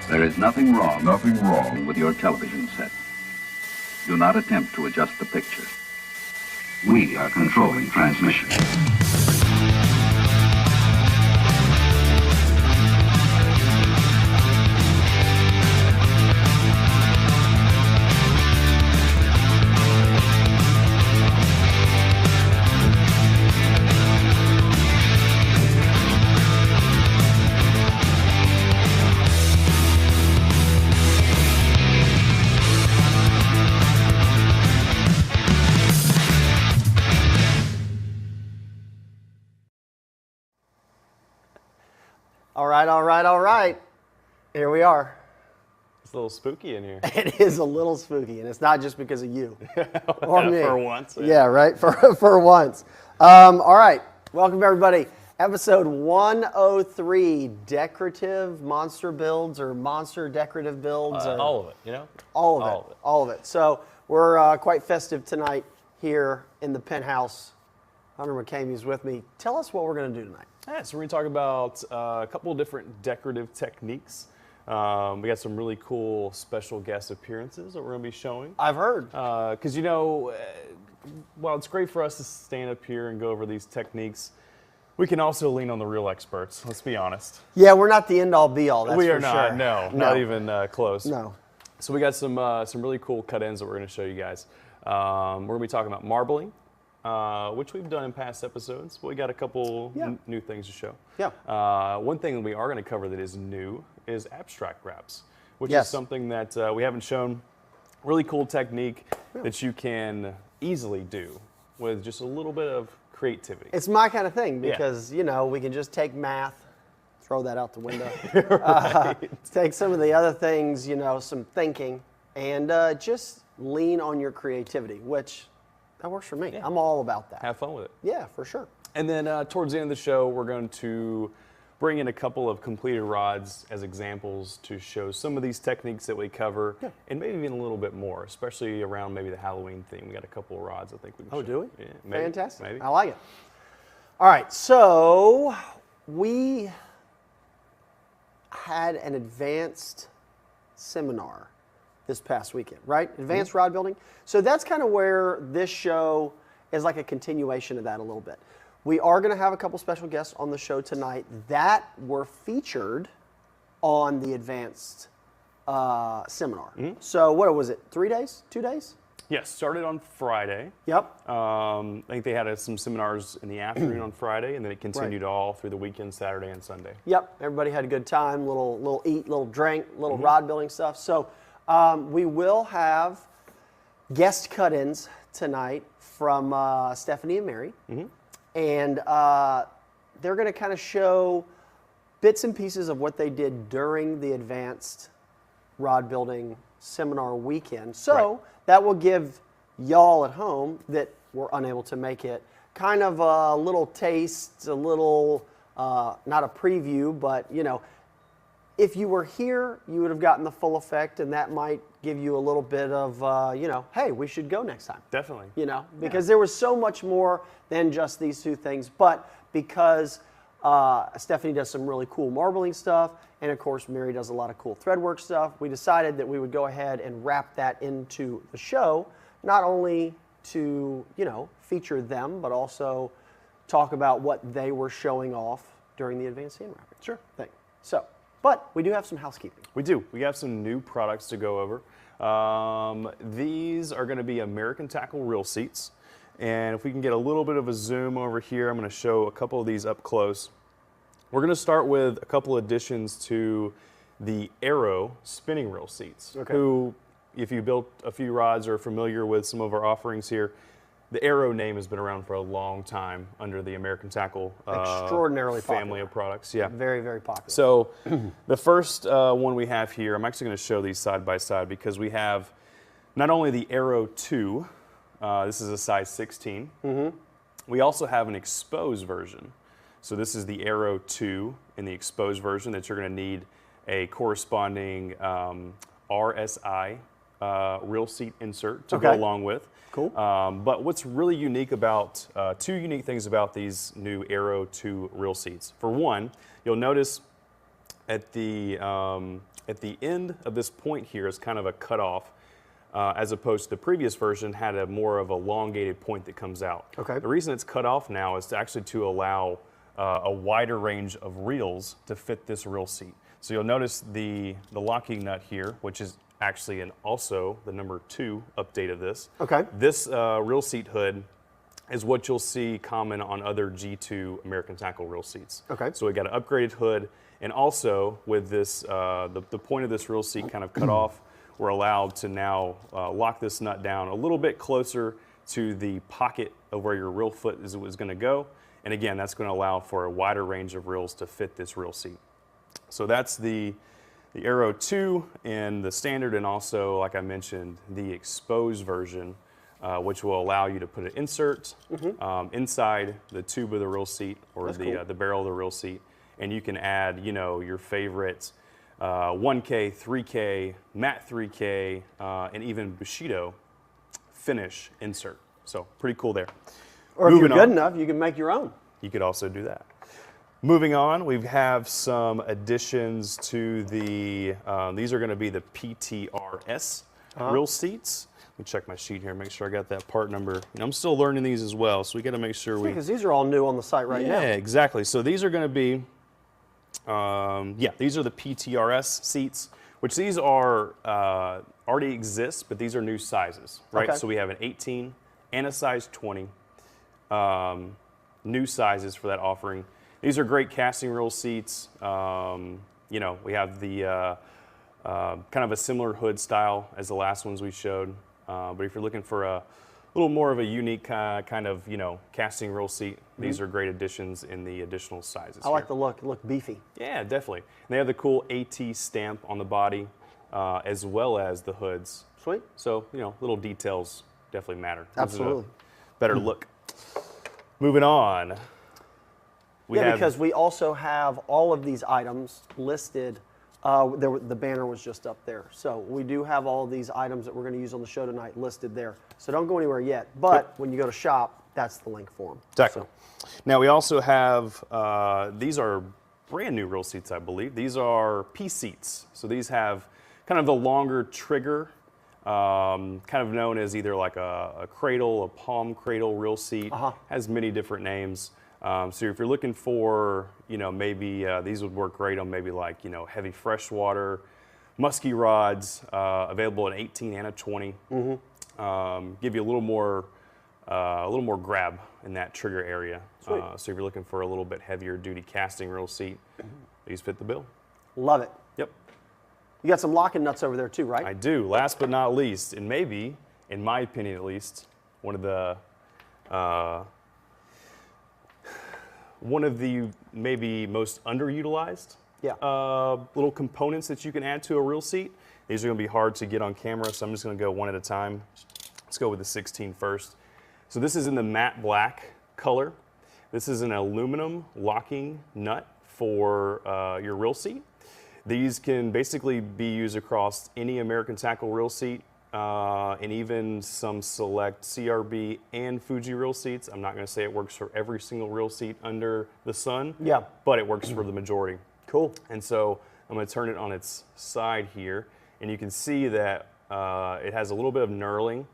There is nothing wrong with your television set. Do not attempt to adjust the picture. We are controlling transmission. All right. Here we are. It's a little spooky in here. It is a little spooky, and it's not just because of you or me. For once. Yeah, right, for once. All right, welcome everybody. Episode 103, Decorative Monster Builds or Monster Decorative Builds. All of it, you know? All of it. So we're quite festive tonight here in the penthouse. Hunter McCamey is with me. Tell us what we're going to do tonight. Yeah, so we're going to talk about a couple of different decorative techniques. We got some really cool special guest appearances that we're going to be showing. I've heard. Because, you know, while it's great for us to stand up here and go over these techniques, we can also lean on the real experts, let's be honest. Yeah, we're not the end-all, be-all, that's we are for not, sure. no, not even close. No. So we got some really cool cut-ins that we're going to show you guys. We're going to be talking about marbling, which we've done in past episodes, but we got a couple new things to show. Yeah. One thing that we are going to cover that is new is abstract wraps, which is something that we haven't shown. Really cool technique that you can easily do with just a little bit of creativity. It's my kind of thing because, you know, we can just take math, throw that out the window. Take some of the other things, you know, some thinking, and just lean on your creativity, which that works for me. Yeah. I'm all about that. Have fun with it. Yeah, for sure. And then towards the end of the show, we're going to bring in a couple of completed rods as examples to show some of these techniques that we cover, and maybe even a little bit more, especially around maybe the Halloween theme. We got a couple of rods I think we can show. Oh, do we? Yeah, maybe, Fantastic. Maybe. I like it. All right, so we had an advanced seminar this past weekend, right? Advanced rod building. So that's kind of where this show is like a continuation of that a little bit. We are going to have a couple special guests on the show tonight that were featured on the advanced seminar. So what was it, 3 days, 2 days? Yes, started on Friday. Yep. I think they had some seminars in the afternoon on Friday, and then it continued all through the weekend, Saturday and Sunday. Yep, everybody had a good time, little eat, little drink, little rod building stuff. So we will have guest cut-ins tonight from Stephanie and Mary. And they're going to kind of show bits and pieces of what they did during the advanced rod building seminar weekend. So that will give y'all at home that were unable to make it kind of a little taste, a little, not a preview, but, you know, if you were here, you would have gotten the full effect, and that might give you a little bit of, you know, hey, we should go next time. Definitely. You know, because there was so much more than just these two things. But because Stephanie does some really cool marbling stuff, and of course Mary does a lot of cool threadwork stuff, we decided that we would go ahead and wrap that into the show, not only to, you know, feature them, but also talk about what they were showing off during the advanced hand wrapping thing. So. But we do have some housekeeping. We do. We have some new products to go over. These are going to be American Tackle reel seats. And if we can get a little bit of a zoom over here, I'm going to show a couple of these up close. We're going to start with a couple additions to the Arrow spinning reel seats. Who, if you built a few rods or are familiar with some of our offerings here, the Arrow name has been around for a long time under the American Tackle extraordinarily family popular. of products. Yeah, Very, very popular. So the first one we have here, I'm actually going to show these side by side because we have not only the Arrow 2, this is a size 16. We also have an exposed version. So this is the Arrow 2 in the exposed version that you're going to need a corresponding RSI reel seat insert to go along with. Cool. But what's really unique about, two unique things about these new Arrow 2 reel seats. For one, you'll notice at the end of this point here is kind of a cutoff, as opposed to the previous version had a more of a elongated point that comes out. Okay. The reason it's cut off now is actually to allow a wider range of reels to fit this reel seat. So you'll notice the locking nut here, which is actually also the number 2 update of this. Okay. This reel seat hood is what you'll see common on other G2 American Tackle reel seats. Okay. So we got an upgraded hood, and also with this, the point of this reel seat kind of cut off, we're allowed to now lock this nut down a little bit closer to the pocket of where your reel foot is going to go. And again, that's going to allow for a wider range of reels to fit this reel seat. So that's the Aero 2 and the standard, and also, like I mentioned, the exposed version, which will allow you to put an insert inside the tube of the reel seat, or the barrel of the reel seat, and you can add, your favorite 1K, 3K, matte 3K, and even Bushido finish insert. So pretty cool there. Or if you're good enough, you can make your own. You could also do that. Moving on, we have some additions to the, these are going to be the PTRS reel seats. Let me check my sheet here, make sure I got that part number. I'm still learning these as well, so we got to make sure we... Because these are all new on the site right now. Yeah, exactly. So these are going to be, these are the PTRS seats, which these are already exist, but these are new sizes, right? Okay. So we have an 18 and a size 20, new sizes for that offering. These are great casting reel seats. We have the kind of a similar hood style as the last ones we showed. But if you're looking for a little more of a unique kind of, casting reel seat, these are great additions in the additional sizes. I like the look. It look beefy. Yeah, definitely. And they have the cool AT stamp on the body, as well as the hoods. Sweet. So, little details definitely matter. Gives it a Absolutely. better look. Moving on. Because we also have all of these items listed. The banner was just up there. So we do have all of these items that we're going to use on the show tonight listed there. So don't go anywhere yet. But when you go to shop, that's the link for them. Exactly. So. Now we also have, these are brand new reel seats, I believe. These are P seats. So these have kind of the longer trigger, kind of known as either like a cradle, a palm cradle reel seat. Has many different names. So if you're looking for, maybe these would work great on maybe like, heavy freshwater, musky rods, available at 18 and a 20. Give you a little more grab in that trigger area. So if you're looking for a little bit heavier duty casting reel seat, these fit the bill. Love it. Yep. You got some locking nuts over there too, right? I do. Last but not least, and maybe, in my opinion at least, one of the maybe most underutilized little components that you can add to a reel seat. These are going to be hard to get on camera, so I'm just going to go one at a time. Let's go with the 16 first. So this is in the matte black color. This is an aluminum locking nut for your reel seat. These can basically be used across any American Tackle reel seat, and even some select CRB and Fuji reel seats. I'm not going to say it works for every single reel seat under the sun, but it works for the majority. Cool. And so I'm going to turn it on its side here, and you can see that it has a little bit of knurling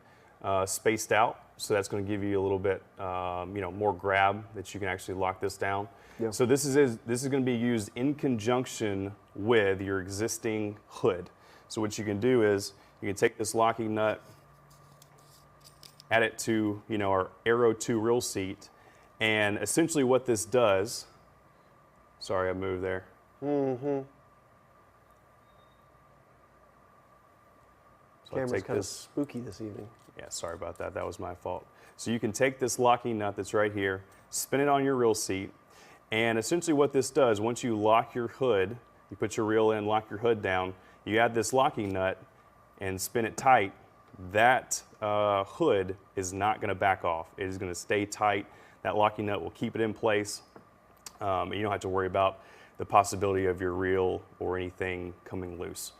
spaced out, so that's going to give you a little bit more grab that you can actually lock this down. So this is going to be used in conjunction with your existing hood. So what you can do is you can take this locking nut, add it to our Aero 2 reel seat, and essentially what this does, sorry I moved there. Camera's kind of spooky this evening. Yeah, sorry about that. That was my fault. So you can take this locking nut that's right here, spin it on your reel seat, and essentially what this does, once you lock your hood, you put your reel in, lock your hood down, you add this locking nut and spin it tight, that hood is not going to back off. It is going to stay tight. That locking nut will keep it in place, and you don't have to worry about the possibility of your reel or anything coming loose.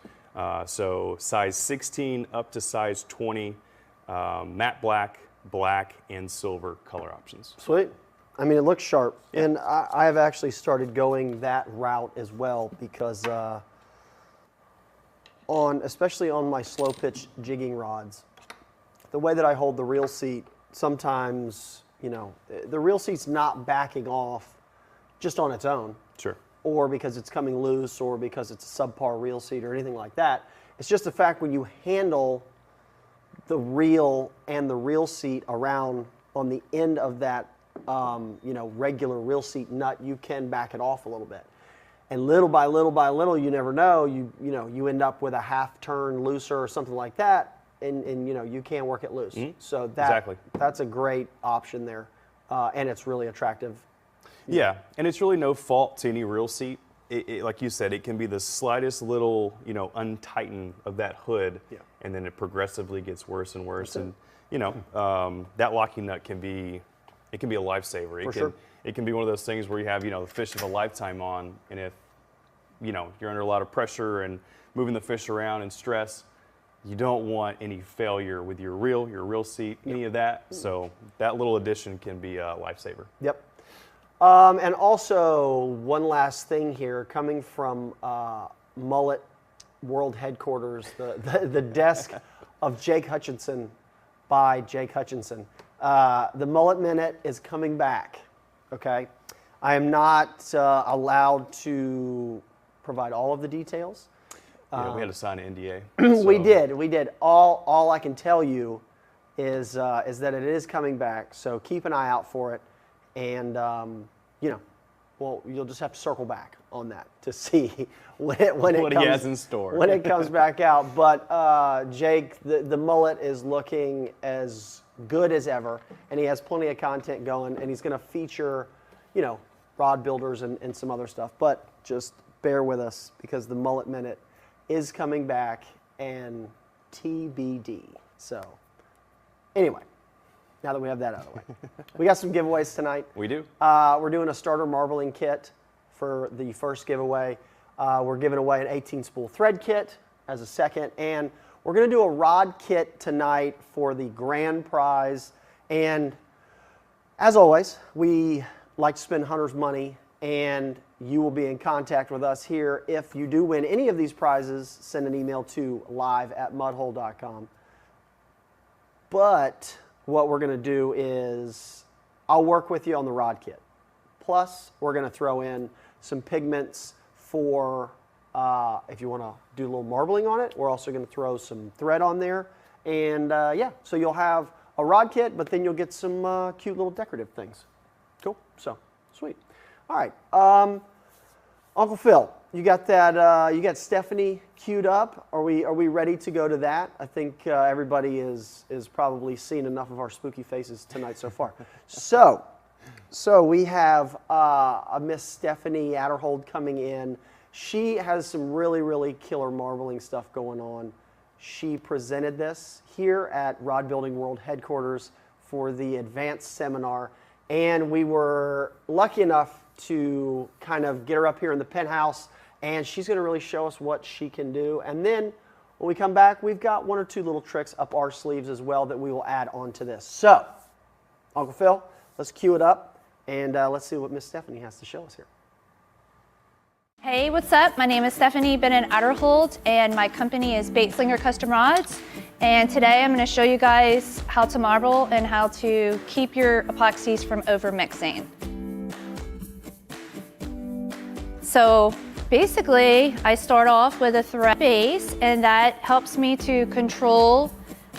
So size 16 up to size 20, matte black, black, and silver color options. Sweet. I mean, it looks sharp, and I have actually started going that route as well because especially on my slow pitch jigging rods, the way that I hold the reel seat, sometimes, you know, the reel seat's not backing off just on its own. Sure. Or because it's coming loose, or because it's a subpar reel seat or anything like that. It's just the fact when you handle the reel and the reel seat around on the end of that, you know, regular reel seat nut, you can back it off a little bit. And little by little by little, you never know, you know, you end up with a half turn looser or something like that, and you know, you can't work it loose. So that's a great option there, and it's really attractive. Yeah, and it's really no fault to any reel seat. Like you said, it can be the slightest little, you know, untighten of that hood, and then it progressively gets worse and worse. And you know, that locking nut can be, it can be a lifesaver. It can be one of those things where you have, you know, the fish of a lifetime on, and if, you know, you're under a lot of pressure and moving the fish around and stress, you don't want any failure with your reel seat, any of that. So that little addition can be a lifesaver. Yep. And also, one last thing here, coming from Mullet World Headquarters, the desk of Jake Hutchinson by Jake Hutchinson. The Mullet Minute is coming back, okay? I am not allowed to provide all of the details. Yeah, we had to sign an NDA. We did. All I can tell you is that it is coming back, so keep an eye out for it. And, you know, well, you'll just have to circle back on that to see what he has in store when it comes back out. But Jake, the mullet is looking as good as ever, and he has plenty of content going, and he's going to feature, you know, rod builders and some other stuff. But just bear with us because the Mullet Minute is coming back, and TBD. So, anyway. Now that we have that out of the way. We got some giveaways tonight. We do. We're doing a starter marbling kit for the first giveaway. We're giving away an 18-spool thread kit as a second. And we're going to do a rod kit tonight for the grand prize. And as always, we like to spend hunters' money. And you will be in contact with us here. If you do win any of these prizes, send an email to live@mudhole.com. But what we're going to do is I'll work with you on the rod kit. Plus, we're going to throw in some pigments for if you want to do a little marbling on it. We're also going to throw some thread on there. And yeah, so you'll have a rod kit, but then you'll get some cute little decorative things. Cool? So, sweet. All right. Uncle Phil, you got that? You got Stephanie queued up. Are we ready to go to that? I think everybody is probably seen enough of our spooky faces tonight so far. So we have a Miss Stephanie Adderhold coming in. She has some really killer marbling stuff going on. She presented this here at Rod Building World Headquarters for the advanced seminar, and we were lucky enough to kind of get her up here in the penthouse, and she's going to really show us what she can do. And then when we come back, we've got one or two little tricks up our sleeves as well that we will add on to this. So, Uncle Phil, let's cue it up, and let's see what Miss Stephanie has to show us here. Hey, what's up? My name is Stephanie Bennett Adderhold, and my company is Baitslinger Custom Rods. And today I'm going to show you guys how to marble and how to keep your epoxies from over mixing. So basically, I start off with a thread base, and that helps me to control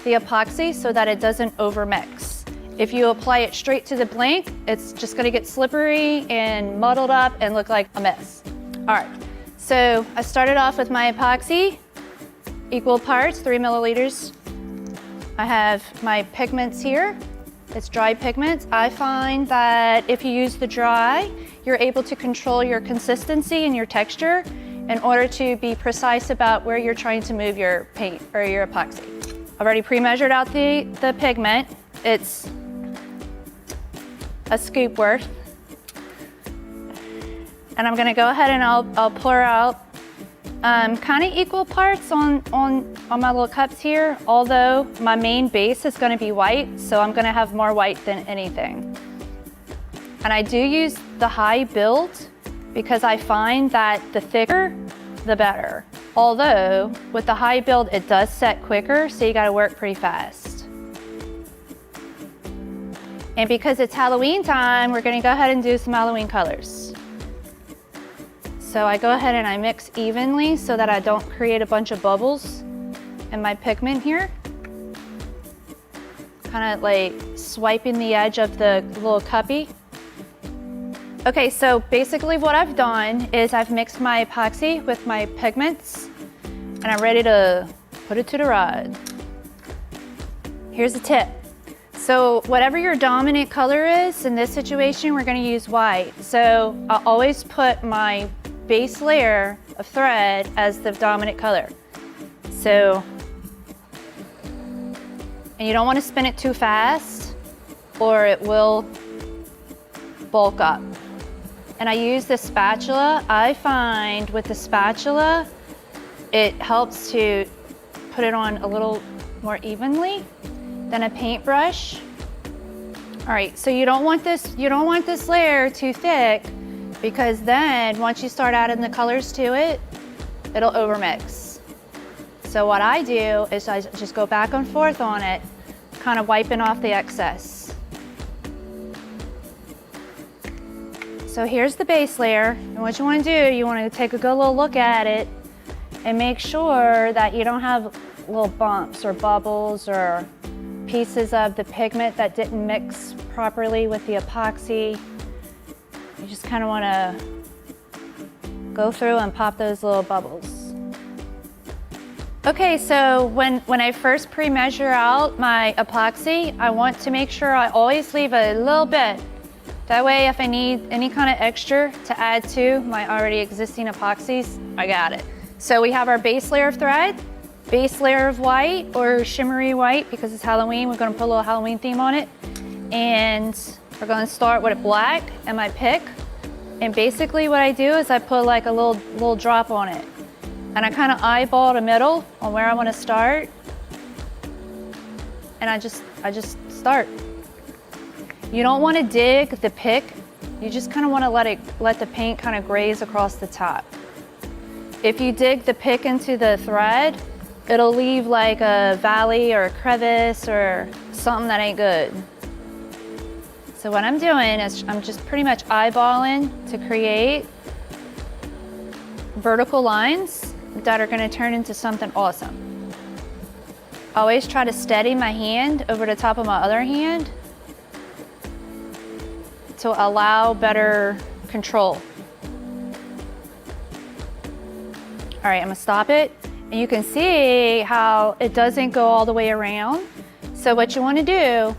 the epoxy so that it doesn't overmix. If you apply it straight to the blank, it's just gonna get slippery and muddled up and look like a mess. All right, so I started off with my epoxy, equal parts, 3 milliliters. I have my pigments here. It's dry pigments. I find that if you use the dry, you're able to control your consistency and your texture in order to be precise about where you're trying to move your paint or your epoxy. I've already pre-measured out the pigment. It's a scoop worth. And I'm gonna go ahead and I'll pour out kind of equal parts on my little cups here, although my main base is gonna be white, so I'm gonna have more white than anything. And I do use the high build because I find that the thicker, the better. Although with the high build, it does set quicker, so you gotta work pretty fast. And because it's Halloween time, we're gonna go ahead and do some Halloween colors. So I go ahead and I mix evenly so that I don't create a bunch of bubbles in my pigment here. Kind of like swiping the edge of the little cuppy. Okay, so basically what I've done is I've mixed my epoxy with my pigments and I'm ready to put it to the rod. Here's a tip. So whatever your dominant color is, in this situation, we're gonna use white. So I'll always put my base layer of thread as the dominant color. So, and you don't wanna spin it too fast or it will bulk up. And I use the spatula. I find with the spatula, it helps to put it on a little more evenly than a paintbrush. All right, so you don't want this layer too thick because then once you start adding the colors to it, it'll overmix. So what I do is I just go back and forth on it, kind of wiping off the excess. So here's the base layer, and what you want to do, you want to take a good little look at it and make sure that you don't have little bumps or bubbles or pieces of the pigment that didn't mix properly with the epoxy. You just kind of want to go through and pop those little bubbles. Okay, so when I first pre-measure out my epoxy, I want to make sure I always leave a little bit. That way, if I need any kind of extra to add to my already existing epoxies, I got it. So we have our base layer of thread, base layer of white or shimmery white because it's Halloween. We're gonna put a little Halloween theme on it. And we're gonna start with black and my pick. And basically what I do is I put like a little drop on it. And I kind of eyeball the middle on where I wanna start. And I just start. You don't want to dig the pick. You just kind of want to let the paint kind of graze across the top. If you dig the pick into the thread, it'll leave like a valley or a crevice or something that ain't good. So what I'm doing is I'm just pretty much eyeballing to create vertical lines that are going to turn into something awesome. I always try to steady my hand over the top of my other hand to allow better control. All right, I'm gonna stop it. And you can see how it doesn't go all the way around. So what you wanna do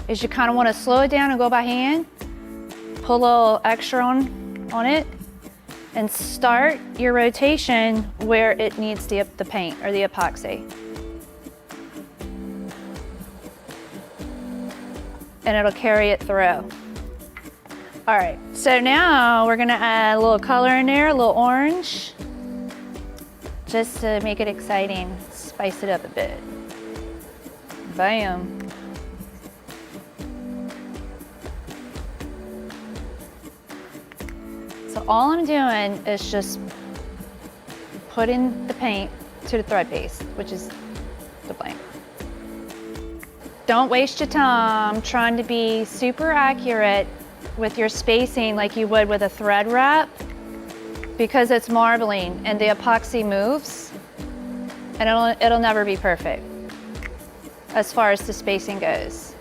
is you kinda wanna slow it down and go by hand, pull a little extra on it, and start your rotation where it needs the paint or the epoxy. And it'll carry it through. All right, so now we're gonna add a little color in there, a little orange, just to make it exciting, spice it up a bit. Bam. So all I'm doing is just putting the paint to the thread base, which is the blank. Don't waste your time trying to be super accurate with your spacing like you would with a thread wrap because it's marbling and the epoxy moves and it'll never be perfect as far as the spacing goes.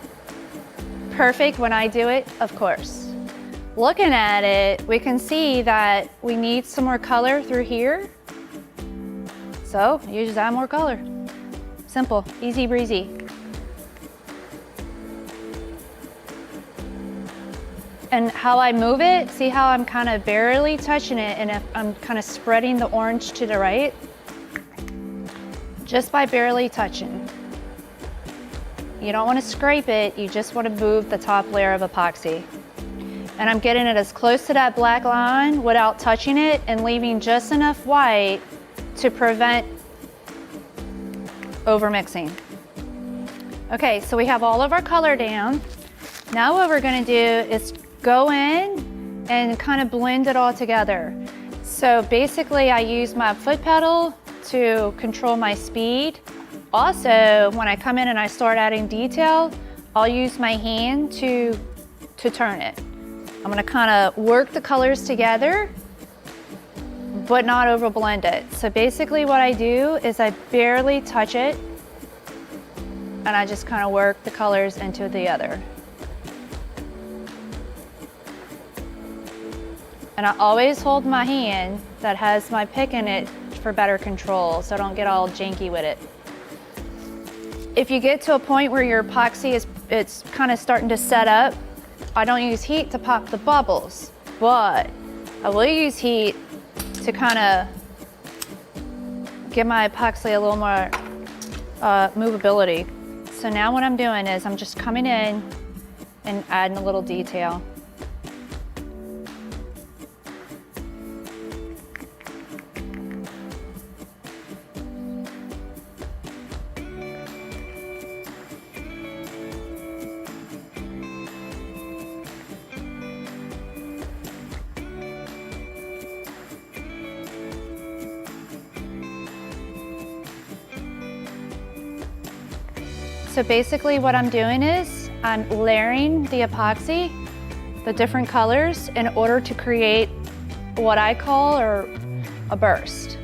Perfect when I do it, of course. Looking at it, we can see that we need some more color through here. So you just add more color. Simple, easy breezy. And how I move it, see how I'm kind of barely touching it and if I'm kind of spreading the orange to the right? Just by barely touching. You don't want to scrape it, you just want to move the top layer of epoxy. And I'm getting it as close to that black line without touching it and leaving just enough white to prevent overmixing. Okay, so we have all of our color down. Now what we're gonna do is go in and kind of blend it all together. So basically I use my foot pedal to control my speed. Also, when I come in and I start adding detail, I'll use my hand to turn it. I'm gonna kind of work the colors together, but not over blend it. So basically what I do is I barely touch it and I just kind of work the colors into the other. And I always hold my hand that has my pick in it for better control, so I don't get all janky with it. If you get to a point where your epoxy it's kind of starting to set up, I don't use heat to pop the bubbles, but I will use heat to kind of give my epoxy a little more movability. So now what I'm doing is I'm just coming in and adding a little detail. So basically what I'm doing is I'm layering the epoxy, the different colors, in order to create what I call a burst.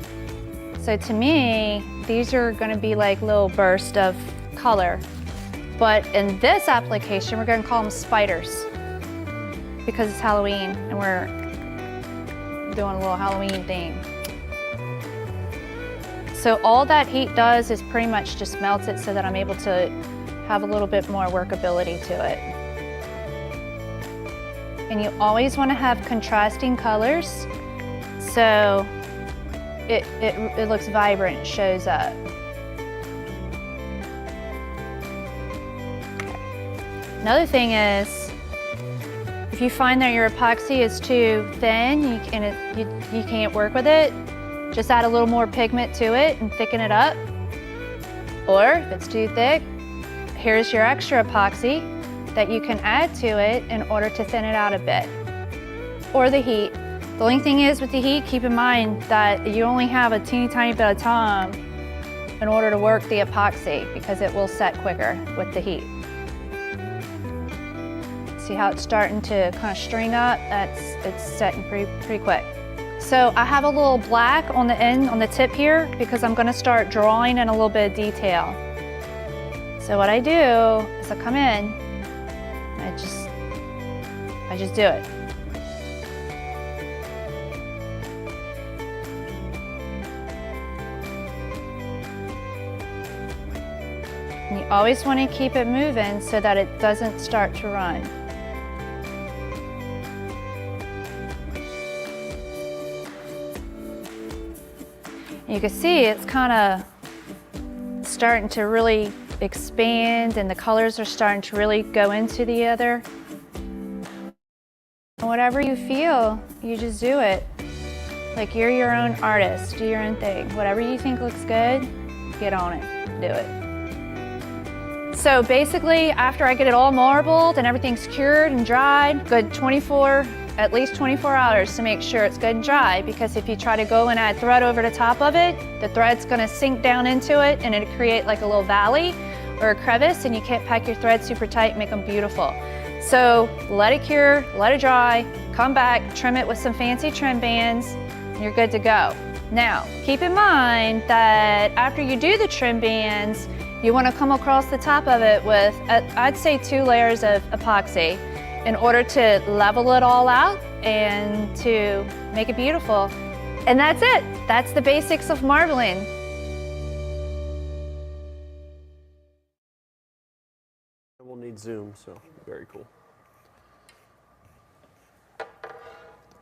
So to me, these are gonna be like little bursts of color. But in this application, we're gonna call them spiders because it's Halloween and we're doing a little Halloween thing. So all that heat does is pretty much just melts it so that I'm able to have a little bit more workability to it. And you always want to have contrasting colors so it looks vibrant, shows up. Another thing is, if you find that your epoxy is too thin and you can't work with it, just add a little more pigment to it and thicken it up. Or if it's too thick, here's your extra epoxy that you can add to it in order to thin it out a bit. Or the heat. The only thing is with the heat, keep in mind that you only have a teeny tiny bit of time in order to work the epoxy because it will set quicker with the heat. See how it's starting to kind of string up? It's setting pretty quick. So I have a little black on the end, on the tip here, because I'm gonna start drawing in a little bit of detail. So what I do is I come in, I just do it. And you always want to keep it moving so that it doesn't start to run. You can see it's kind of starting to really expand and the colors are starting to really go into the other. Whatever you feel, you just do it. Like you're your own artist, do your own thing. Whatever you think looks good, get on it, do it. So basically, after I get it all marbled and everything's cured and dried, good at least 24 hours to make sure it's good and dry, because if you try to go and add thread over the top of it, the thread's gonna sink down into it and it'll create like a little valley or a crevice and you can't pack your threads super tight and make them beautiful. So let it cure, let it dry, come back, trim it with some fancy trim bands, and you're good to go. Now, keep in mind that after you do the trim bands, you wanna come across the top of it with, I'd say 2 layers of epoxy, in order to level it all out and to make it beautiful. And that's it. That's the basics of marbling. We'll need Zoom, so. Very cool.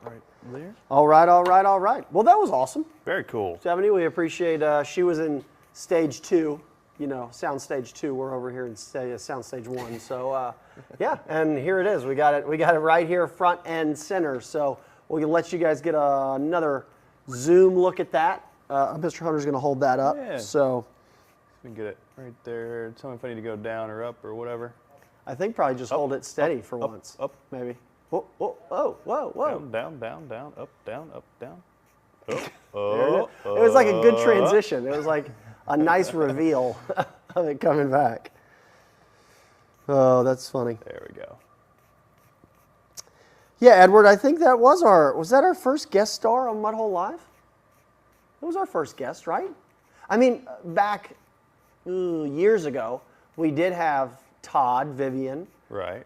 Right there. All right, all right, all right. Well, that was awesome. Very cool. Stephanie, we appreciate, she was in stage 2. You know, sound stage 2. We're over here in sound stage 1. So yeah, and here it is. We got it right here, front and center. So we'll let you guys get another zoom look at that. Mr. Hunter's going to hold that up. Yeah. So we can get it right there. Tell me if I need to go down or up or whatever. I think probably just hold it steady for once. Up. Maybe. Whoa, whoa, whoa, whoa, whoa. Down, down, down, down, up, down, up, down. There it is. It was like a good transition. It was like a nice reveal of it coming back. Oh, that's funny. There we go. Yeah, Edward, I think that was our first guest star on Mudhole Live? It was our first guest, right? I mean, back years ago, we did have Todd, Vivian, Right.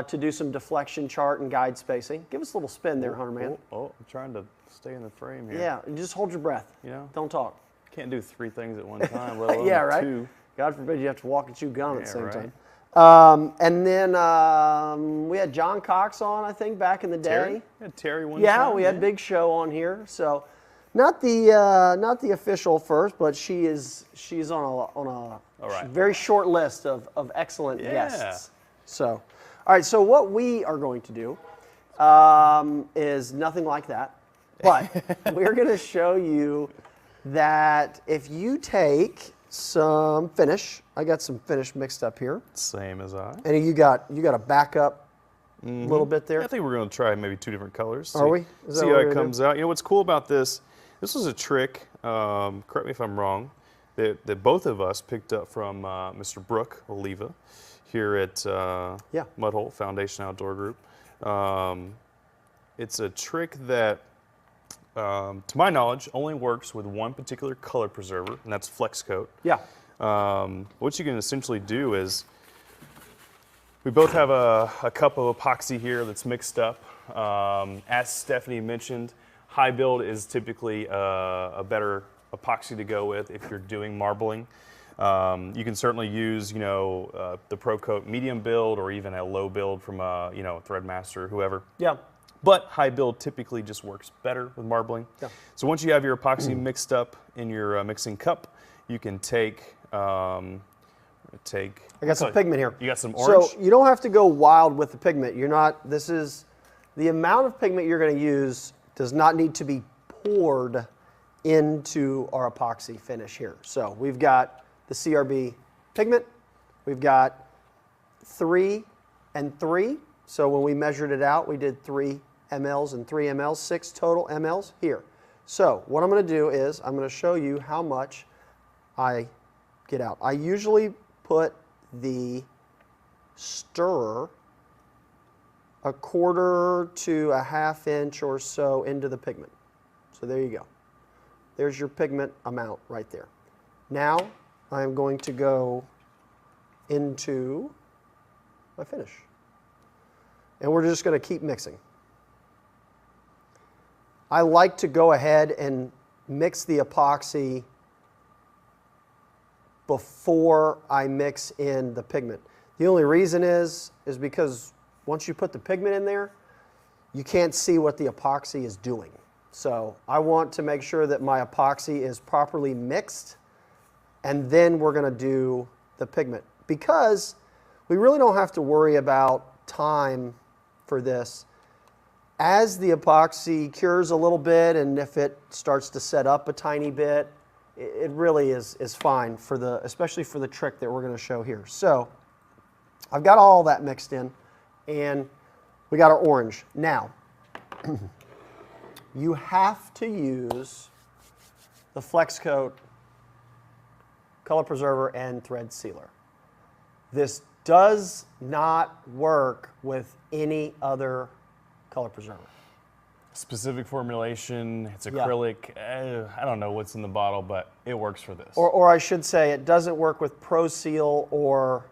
to do some deflection chart and guide spacing. Give us a little spin there, Hunter Man. Oh, I'm trying to stay in the frame here. Yeah, just hold your breath. You know? Don't talk. Can't do 3 things at one time, let alone Yeah, right? 2. God forbid you have to walk and chew gum at the same right. time. And then we had John Cox on, I think, back in the day. Terry? We had Terry one Yeah, time. we had Big Show on here. So not the official first, but she's on a right. very short list of excellent Yeah. guests. So, all right. So what we are going to do is nothing like that, but we're going to show you that if you take some finish, I got some finish mixed up here, Same as I. and you got a backup a little bit there. I think we're going to try maybe 2 different colors. Are see, we? Is that See what how we're it gonna comes out. You know what's cool about this? This was a trick. Correct me if I'm wrong. That both of us picked up from Mr. Brooke Oliva here at Mudhole Foundation Outdoor Group. It's a trick that, to my knowledge, only works with one particular color preserver, and that's Flex Coat. Yeah. What you can essentially do is, we both have a cup of epoxy here that's mixed up. As Stephanie mentioned, high build is typically a better epoxy to go with if you're doing marbling. You can certainly use, the Pro Coat medium build or even a low build from Threadmaster or whoever. Yeah. But high build typically just works better with marbling. Yeah. So once you have your epoxy mixed up in your mixing cup, you can take. I got some pigment here. You got some orange. So you don't have to go wild with the pigment. This is the amount of pigment you're going to use does not need to be poured into our epoxy finish here. So we've got the CRB pigment. We've got 3 and 3. So when we measured it out, we did 3 mLs and 3 mLs, 6 total mLs here. So what I'm going to do is I'm going to show you how much I get out. I usually put the stirrer 1/4 to 1/2 inch or so into the pigment. So there you go. There's your pigment amount right there. Now I'm going to go into my finish. And we're just going to keep mixing. I like to go ahead and mix the epoxy before I mix in the pigment. The only reason is because once you put the pigment in there, you can't see what the epoxy is doing. So I want to make sure that my epoxy is properly mixed, and then we're going to do the pigment. Because we really don't have to worry about time for this. As the epoxy cures a little bit, and if it starts to set up a tiny bit, it really is fine especially for the trick that we're going to show here. So I've got all that mixed in, and we got our orange. Now, you have to use the Flex Coat color preserver and thread sealer. This does not work with any other color preserver. Specific formulation, it's acrylic. I don't know what's in the bottle, but it works for this. Or I should say, it doesn't work with Pro Seal or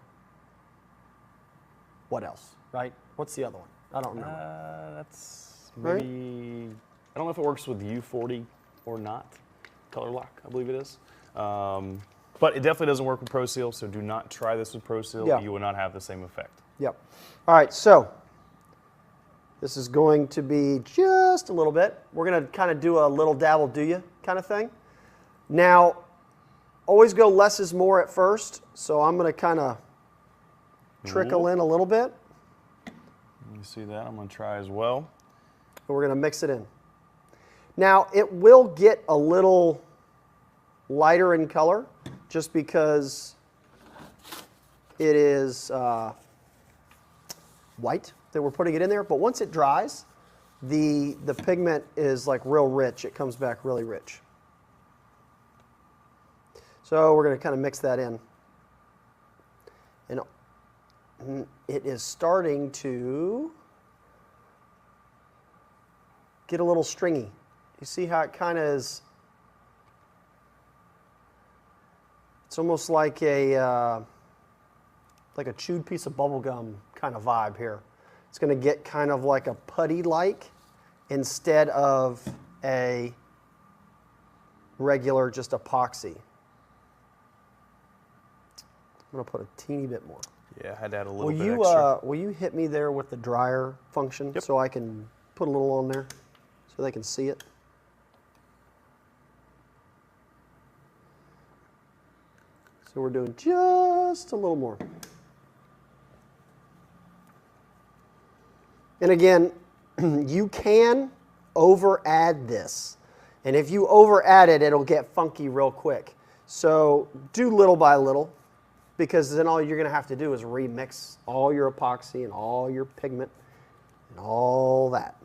what else, right? What's the other one? I don't remember. That's maybe, I don't know if it works with U40 or not. Color Lock, I believe it is. But it definitely doesn't work with Pro Seal, so do not try this with Pro Seal. Yeah. You will not have the same effect. Yep. All right, so this is going to be just a little bit. We're going to kind of do a little dabble do ya kind of thing. Now, always go less is more at first, so I'm going to kind of trickle in a little bit. You see that? I'm going to try as well. And we're going to mix it in. Now, it will get a little lighter in color just because it is white. that we're putting it in there, but once it dries, the pigment is like real rich. It comes back really rich. So we're going to kind of mix that in. And it is starting to get a little stringy. You see how it kind of is, it's almost like a chewed piece of bubble gum kind of vibe here. It's going to get kind of like a putty-like instead of a regular just epoxy. I'm going to put a teeny bit more. Yeah, I had to add a little bit extra. Will you hit me there with the dryer function so I can put a little on there so they can see it? So we're doing just a little more. And again, you can over add this. And if you over add it, it'll get funky real quick. So do little by little, because then all you're going to have to do is remix all your epoxy and all your pigment and all that.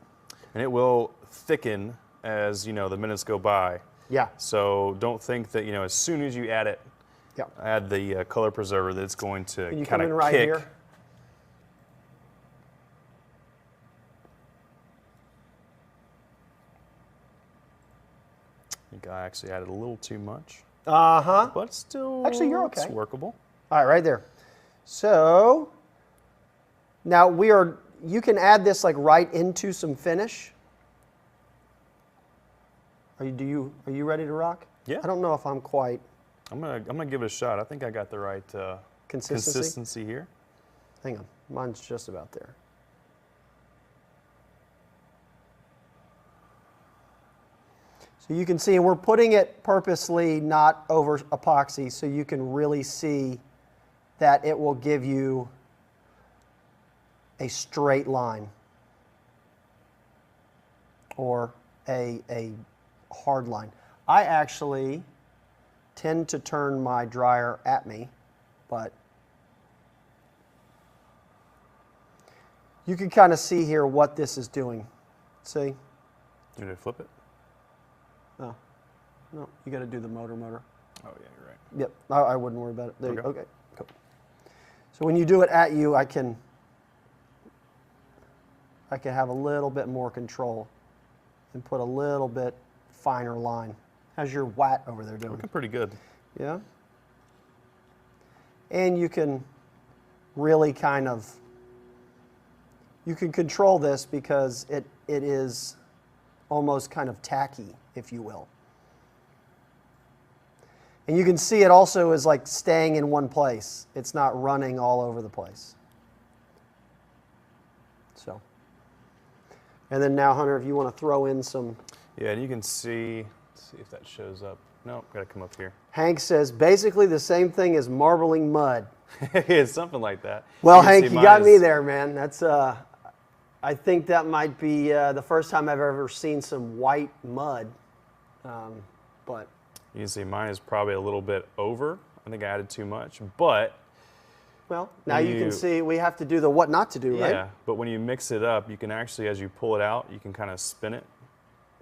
And it will thicken as, the minutes go by. Yeah. So don't think that, as soon as you add it, add the color preserver, that it's going to Can you kind come in of right kick. here? I think I actually added a little too much. Uh-huh. But still, Actually, you're okay. It's workable. All right, right there. So now you can add this like right into some finish. Are you ready to rock? Yeah. I don't know if I'm quite. I'm gonna give it a shot. I think I got the right consistency here. Hang on, mine's just about there. So you can see we're putting it purposely not over epoxy so you can really see that it will give you a straight line or a hard line. I actually tend to turn my dryer at me, but you can kind of see here what this is doing. See? Did I flip it? Oh, no, you got to do the motor. Oh yeah, you're right. Yep, I wouldn't worry about it. There you go. Okay. Okay, cool. So when you do it at you, I can have a little bit more control and put a little bit finer line. How's your watt over there doing? Looking pretty good. Yeah. And you can really you can control this because it is almost kind of tacky, if you will. And you can see it also is like staying in one place. It's not running all over the place. So. And then now, Hunter, if you want to throw in some. Yeah, and you can see, let's see if that shows up. Nope, got to come up here. Hank says, basically the same thing as marbling mud. It's something like that. Well, can Hank, see you mine got is- me there, man. That's, I think that might be the first time I've ever seen some white mud. But You can see mine is probably a little bit over. I think I added too much, but well, now you can see we have to do the what not to do, right? yeah. But when you mix it up, you can actually, as you pull it out, you can kind of spin it,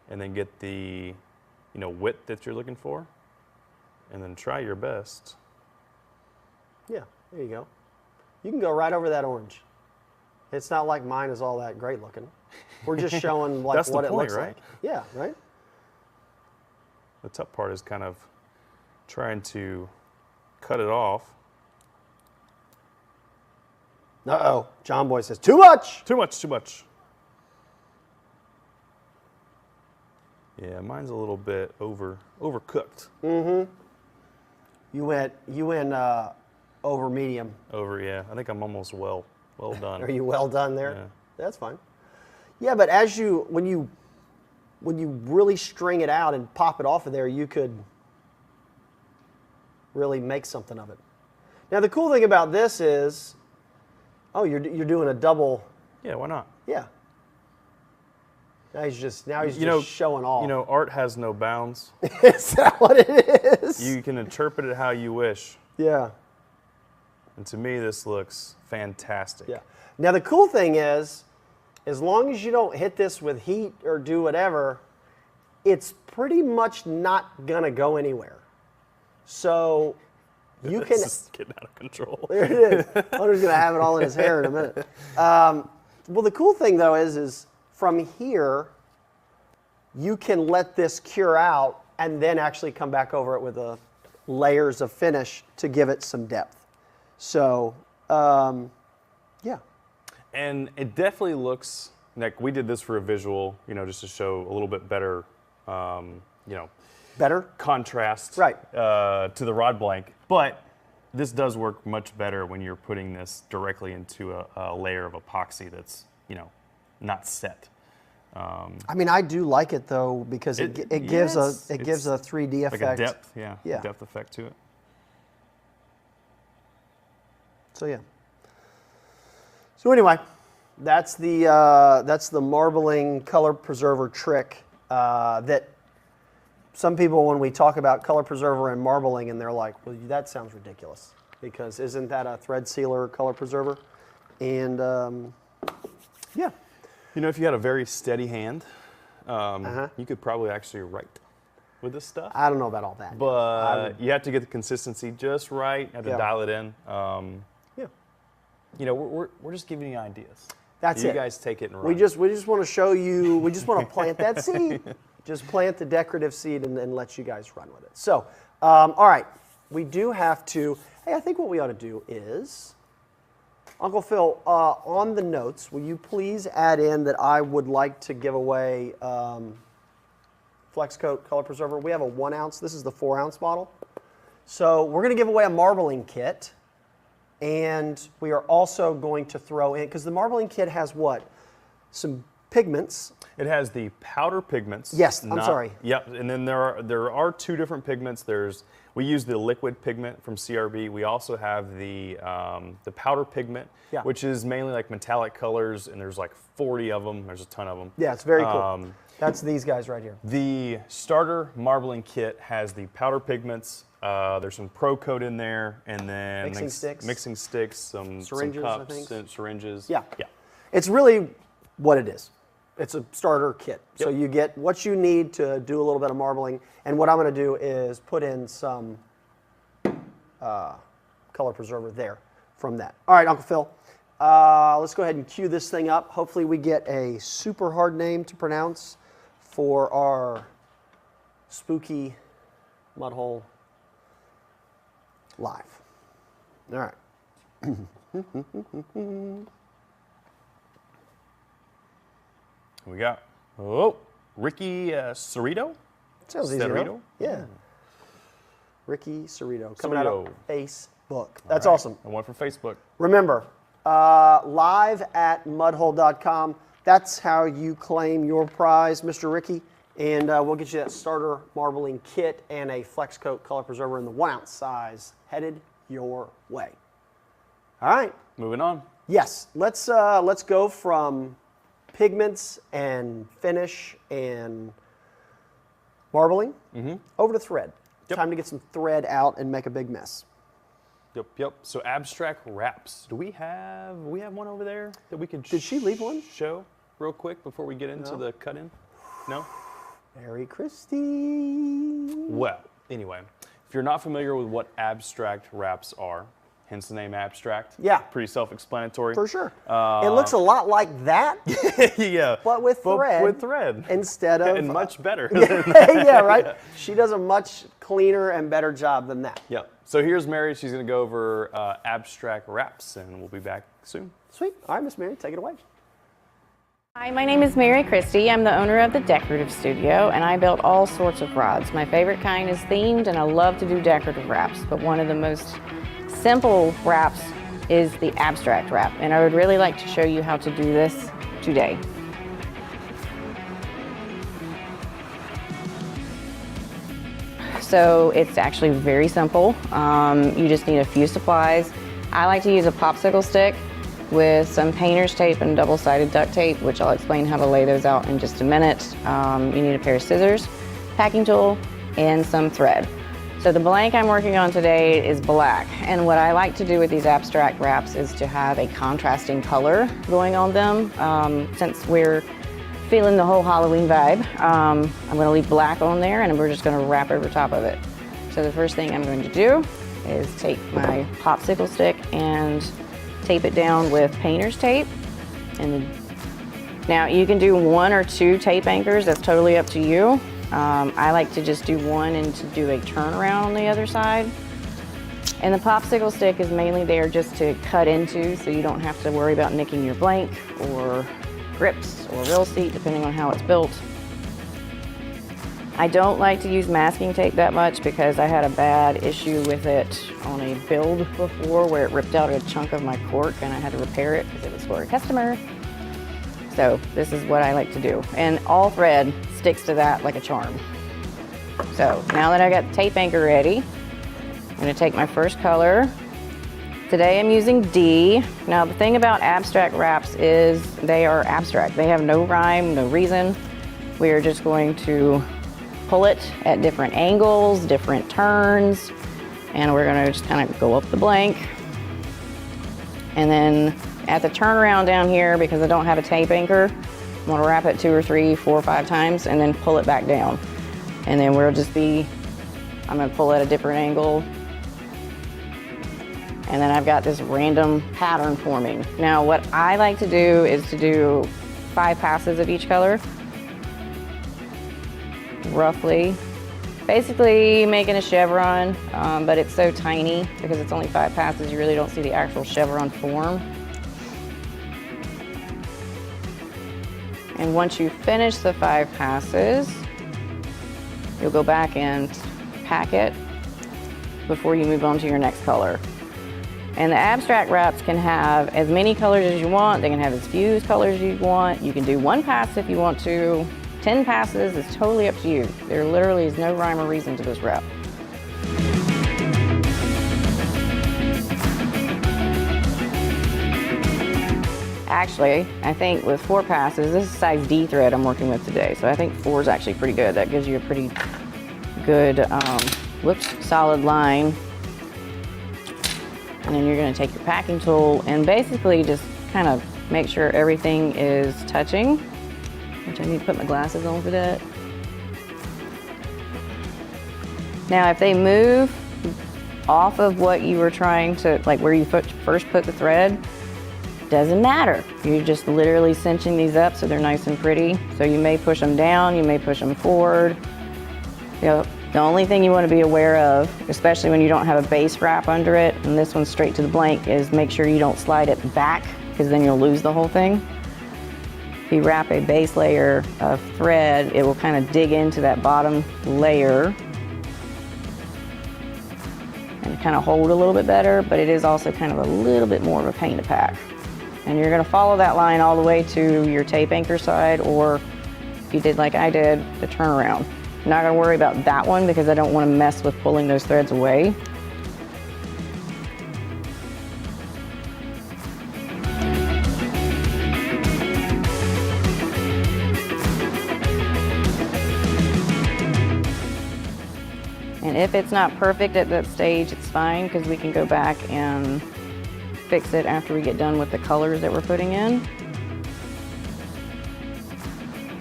and then get the, width that you're looking for, and then try your best. Yeah, there you go. You can go right over that orange. It's not like mine is all that great looking. We're just showing like That's the what it point, looks right? like. Yeah, right? The tough part is kind of trying to cut it off. Uh-oh. John Boy says, too much! Too much. Yeah, mine's a little bit overcooked. Mm-hmm. You went over medium. Yeah. I think I'm almost well done. Are you well done there? Yeah. That's fine. Yeah, but when you really string it out and pop it off of there, you could really make something of it. Now the cool thing about this is, you're doing a double. Yeah, why not? Yeah. Now he's just showing off. Art has no bounds. Is that what it is? You can interpret it how you wish. Yeah. And to me, this looks fantastic. Yeah. Now the cool thing is, as long as you don't hit this with heat or do whatever, it's pretty much not gonna go anywhere. So you can. This is getting out of control. There it is. Hunter's gonna have it all in his hair in a minute. Well, the cool thing though is from here, you can let this cure out and then actually come back over it with layers of finish to give it some depth. So, yeah. And it definitely looks like we did this for a visual, just to show a little bit better, Better? contrast Right. To the rod blank. But this does work much better when you're putting this directly into a layer of epoxy that's, not set. I mean, I do like it though because it gives a 3D effect. Like a depth, Yeah. depth effect to it. So yeah. So anyway, that's the marbling color preserver trick that some people, when we talk about color preserver and marbling, and they're like, well, that sounds ridiculous because isn't that a thread sealer color preserver? And yeah. If you had a very steady hand, you could probably actually write with this stuff. I don't know about all that. But you have to get the consistency just right. You have to dial it in. Yeah. We're just giving you ideas. That's it. You guys take it and run. We just want to show you. We just want to plant that seed. Just plant the decorative seed and let you guys run with it. So, all right, we do have to. Hey, I think what we ought to do is, Uncle Phil, on the notes, will you please add in that I would like to give away Flex Coat Color Preserver. We have a 1 ounce. This is the 4 ounce bottle. So we're going to give away a marbling kit. And we are also going to throw in, because the marbling kit has what? Some pigments. It has the powder pigments. Yes, I'm sorry. Yep, and then there are 2 different pigments. We use the liquid pigment from CRB. We also have the powder pigment, which is mainly like metallic colors, and there's like 40 of them. There's a ton of them. Yeah, it's very cool. That's these guys right here. The starter marbling kit has the powder pigments. There's some Pro Coat in there, and then mixing sticks, some syringes, cups, I think. and syringes. Yeah. Yeah. It's really what it is. It's a starter kit. So Yep. you get what you need to do a little bit of marbling. And what I'm going to do is put in some color preserver there from that. All right, Uncle Phil. Let's go ahead and cue this thing up. Hopefully we get a super hard name to pronounce for our spooky mud hole live. All right. We got Ricky Cerrito. Sounds easy, huh? Cerrito? Yeah. Ricky Cerrito coming out of Cerrito. Facebook. That's All right. awesome. And one from Facebook. Remember, live at mudhole.com. That's how you claim your prize, Mr. Ricky. And we'll get you that starter marbling kit and a Flex Coat color preserver in the 1 ounce size headed your way. All right. Moving on. Yes. Let's go from pigments and finish and marbling over to thread. Yep. Time to get some thread out and make a big mess. Yep. So abstract wraps. Do we have one over there that we could Did she leave one? show real quick before we get into the cut in? No? Mary Christie. Well, anyway, if you're not familiar with what abstract wraps are, hence the name abstract. Yeah. Pretty self-explanatory. For sure. It looks a lot like that, Yeah. but with thread. With thread. Instead of. And much better. Yeah, right? She does a much cleaner and better job than that. Yep. So here's Mary. She's going to go over abstract wraps, and we'll be back soon. Sweet. All right, Miss Mary, take it away. Hi, my name is Mary Christie. I'm the owner of the Decorative Studio, and I build all sorts of rods. My favorite kind is themed, and I love to do decorative wraps, but one of the most simple wraps is the abstract wrap, and I would really like to show you how to do this today. So it's actually very simple. You just need a few supplies. I like to use a popsicle stick with some painter's tape and double-sided duct tape, which I'll explain how to lay those out in just a minute. You need a pair of scissors, packing tool, and some thread. So the blank I'm working on today is black. And what I like to do with these abstract wraps is to have a contrasting color going on them. Since we're feeling the whole Halloween vibe, I'm gonna leave black on there and we're just gonna wrap over top of it. So the first thing I'm going to do is take my popsicle stick and tape it down with painter's tape. And now you can do 1 or 2 tape anchors, that's totally up to you. I like to just do one and to do a turnaround on the other side. And the popsicle stick is mainly there just to cut into, so you don't have to worry about nicking your blank or grips or real seat, depending on how it's built. I don't like to use masking tape that much because I had a bad issue with it on a build before where it ripped out a chunk of my cork and I had to repair it because it was for a customer. So this is what I like to do. And all thread sticks to that like a charm. So now that I got the tape anchor ready, I'm gonna take my first color. Today I'm using D. Now the thing about abstract wraps is they are abstract. They have no rhyme, no reason. We are just going to pull it at different angles, different turns, and we're gonna just kind of go up the blank. And then at the turnaround down here, because I don't have a tape anchor, I'm gonna wrap it 2 or 3, 4 or 5 times and then pull it back down. And then I'm gonna pull at a different angle. And then I've got this random pattern forming. Now what I like to do is to do 5 passes of each color. Roughly. Basically making a chevron, but it's so tiny because it's only 5 passes, you really don't see the actual chevron form. And once you finish the 5 passes, you'll go back and pack it before you move on to your next color. And the abstract wraps can have as many colors as you want. They can have as few colors as you want. You can do 1 pass if you want to. 10 passes is totally up to you. There literally is no rhyme or reason to this wrap. Actually, I think with 4 passes, this is size D thread I'm working with today, so I think 4 is actually pretty good. That gives you a pretty good, solid line. And then you're gonna take your packing tool and basically just kind of make sure everything is touching, which I need to put my glasses on for that. Now, if they move off of what you were trying to, like where you first put the thread, doesn't matter. You're just literally cinching these up so they're nice and pretty. So you may push them down, you may push them forward. You know, the only thing you want to be aware of, especially when you don't have a base wrap under it, and this one's straight to the blank, is make sure you don't slide it back because then you'll lose the whole thing. If you wrap a base layer of thread, it will kind of dig into that bottom layer and kind of hold a little bit better, but it is also kind of a little bit more of a pain to pack. And you're gonna follow that line all the way to your tape anchor side, or if you did like I did, the turnaround. I'm not gonna worry about that one because I don't wanna mess with pulling those threads away. And if it's not perfect at that stage, it's fine because we can go back and fix it after we get done with the colors that we're putting in.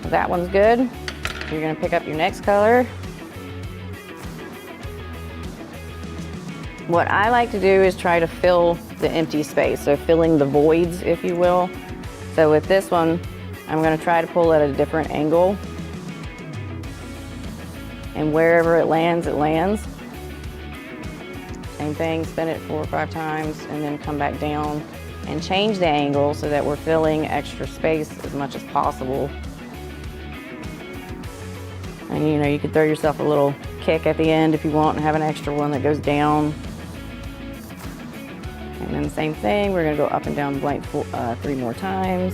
So that one's good. So you're gonna pick up your next color. What I like to do is try to fill the empty space, so filling the voids, if you will. So with this one, I'm gonna try to pull at a different angle. And wherever it lands, it lands. Same thing, spin it 4 or 5 times and then come back down and change the angle so that we're filling extra space as much as possible. And you know, you could throw yourself a little kick at the end if you want and have an extra one that goes down. And then same thing, we're gonna go up and down the blank 3 more times.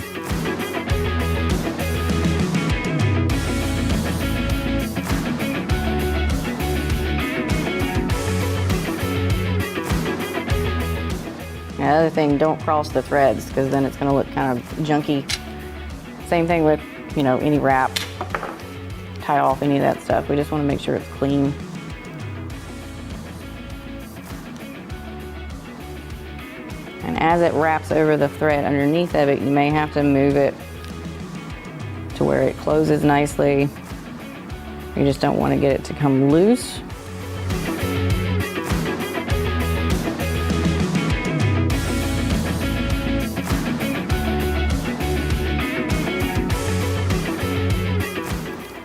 Another thing, don't cross the threads because then it's going to look kind of junky. Same thing with, you know, any wrap, tie off any of that stuff. We just want to make sure it's clean. as it wraps over the thread underneath of it, you may have to move it to where it closes nicely. You just don't want to get it to come loose.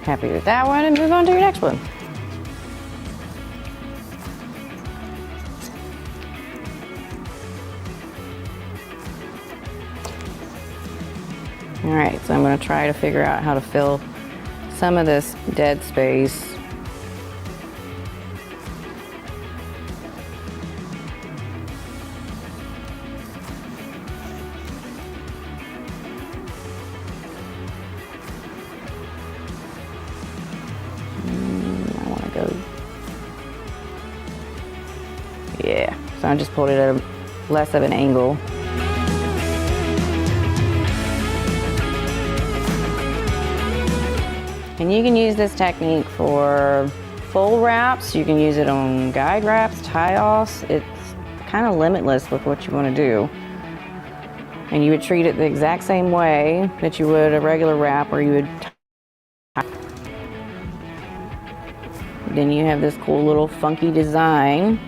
Happy with that one, and move on to your next one. All right, so I'm going to try to figure out how to fill some of this dead space. I want to go. Yeah, so I just pulled it at a less of an angle. And you can use this technique for full wraps. You can use it on guide wraps, tie-offs. It's kind of limitless with what you want to do. And you would treat it the exact same way that you would a regular wrap, or you would tie. Then you have this cool little funky design.